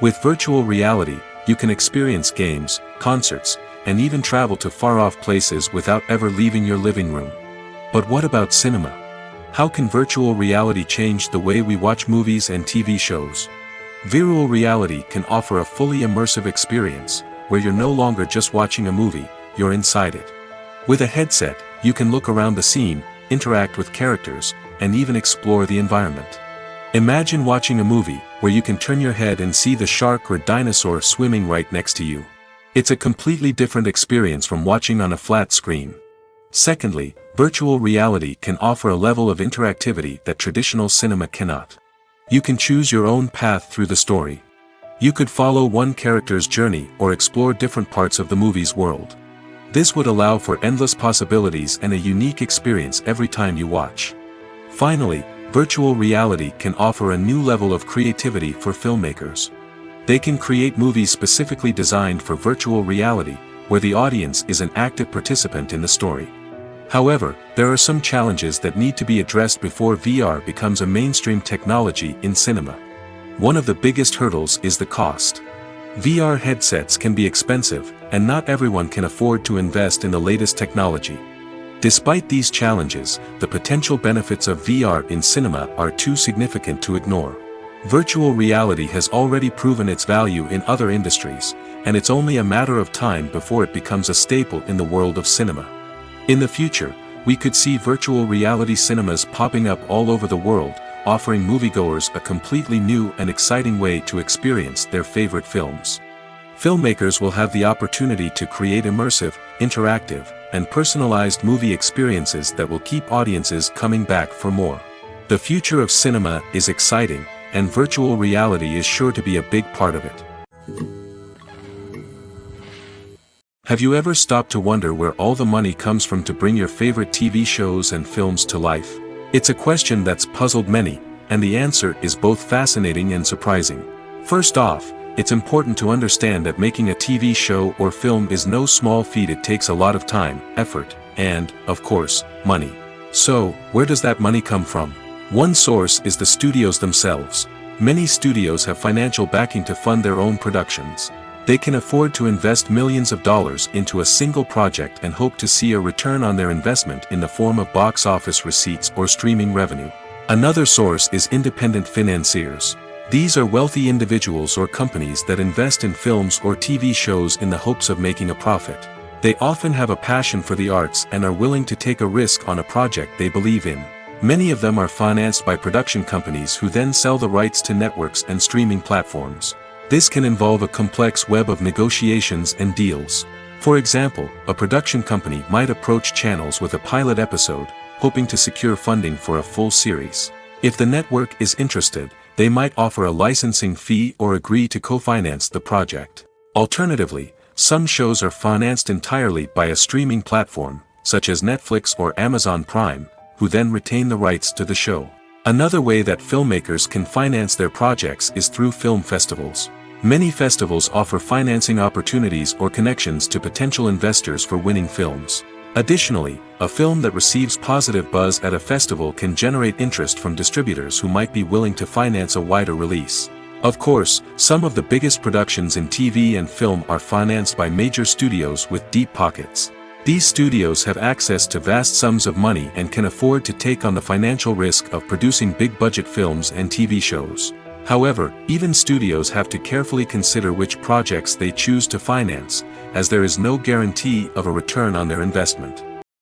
Speaker 1: With virtual reality, you can experience games, concerts, and even travel to far-off places without ever leaving your living room. But what about cinema? How can virtual reality change the way we watch movies and TV shows? Virtual reality can offer a fully immersive experience, where you're no longer just watching a movie, you're inside it. With a headset, you can look around the scene, interact with characters, and even explore the environment. Imagine watching a movie, where you can turn your head and see the shark or dinosaur swimming right next to you. It's a completely different experience from watching on a flat screen. Secondly, virtual reality can offer a level of interactivity that traditional cinema cannot. You can choose your own path through the story. You could follow one character's journey or explore different parts of the movie's world. This would allow for endless possibilities and a unique experience every time you watch. Finally, virtual reality can offer a new level of creativity for filmmakers. They can create movies specifically designed for virtual reality, where the audience is an active participant in the story. However, there are some challenges that need to be addressed before VR becomes a mainstream technology in cinema. One of the biggest hurdles is the cost. VR headsets can be expensive, and not everyone can afford to invest in the latest technology. Despite these challenges, the potential benefits of VR in cinema are too significant to ignore. Virtual reality has already proven its value in other industries, and it's only a matter of time before it becomes a staple in the world of cinema. In the future, we could see virtual reality cinemas popping up all over the world, offering moviegoers a completely new and exciting way to experience their favorite films. Filmmakers will have the opportunity to create immersive, interactive, and personalized movie experiences that will keep audiences coming back for more. The future of cinema is exciting, and virtual reality is sure to be a big part of it. Have you ever stopped to wonder where all the money comes from to bring your favorite TV shows and films to life? It's a question that's puzzled many, and the answer is both fascinating and surprising. First off, it's important to understand that making a TV show or film is no small feat. It takes a lot of time, effort, and, of course, money. So, where does that money come from? One source is the studios themselves. Many studios have financial backing to fund their own productions. They can afford to invest millions of dollars into a single project and hope to see a return on their investment in the form of box office receipts or streaming revenue. Another source is independent financiers. These are wealthy individuals or companies that invest in films or TV shows in the hopes of making a profit. They often have a passion for the arts and are willing to take a risk on a project they believe in. Many of them are financed by production companies who then sell the rights to networks and streaming platforms. This can involve a complex web of negotiations and deals. For example, a production company might approach channels with a pilot episode, hoping to secure funding for a full series. If the network is interested, they might offer a licensing fee or agree to co-finance the project. Alternatively, some shows are financed entirely by a streaming platform, such as Netflix or Amazon Prime, who then retain the rights to the show. Another way that filmmakers can finance their projects is through film festivals. Many festivals offer financing opportunities or connections to potential investors for winning films. Additionally, a film that receives positive buzz at a festival can generate interest from distributors who might be willing to finance a wider release. Of course, some of the biggest productions in TV and film are financed by major studios with deep pockets. These studios have access to vast sums of money and can afford to take on the financial risk of producing big-budget films and TV shows. However, even studios have to carefully consider which projects they choose to finance, as there is no guarantee of a return on their investment.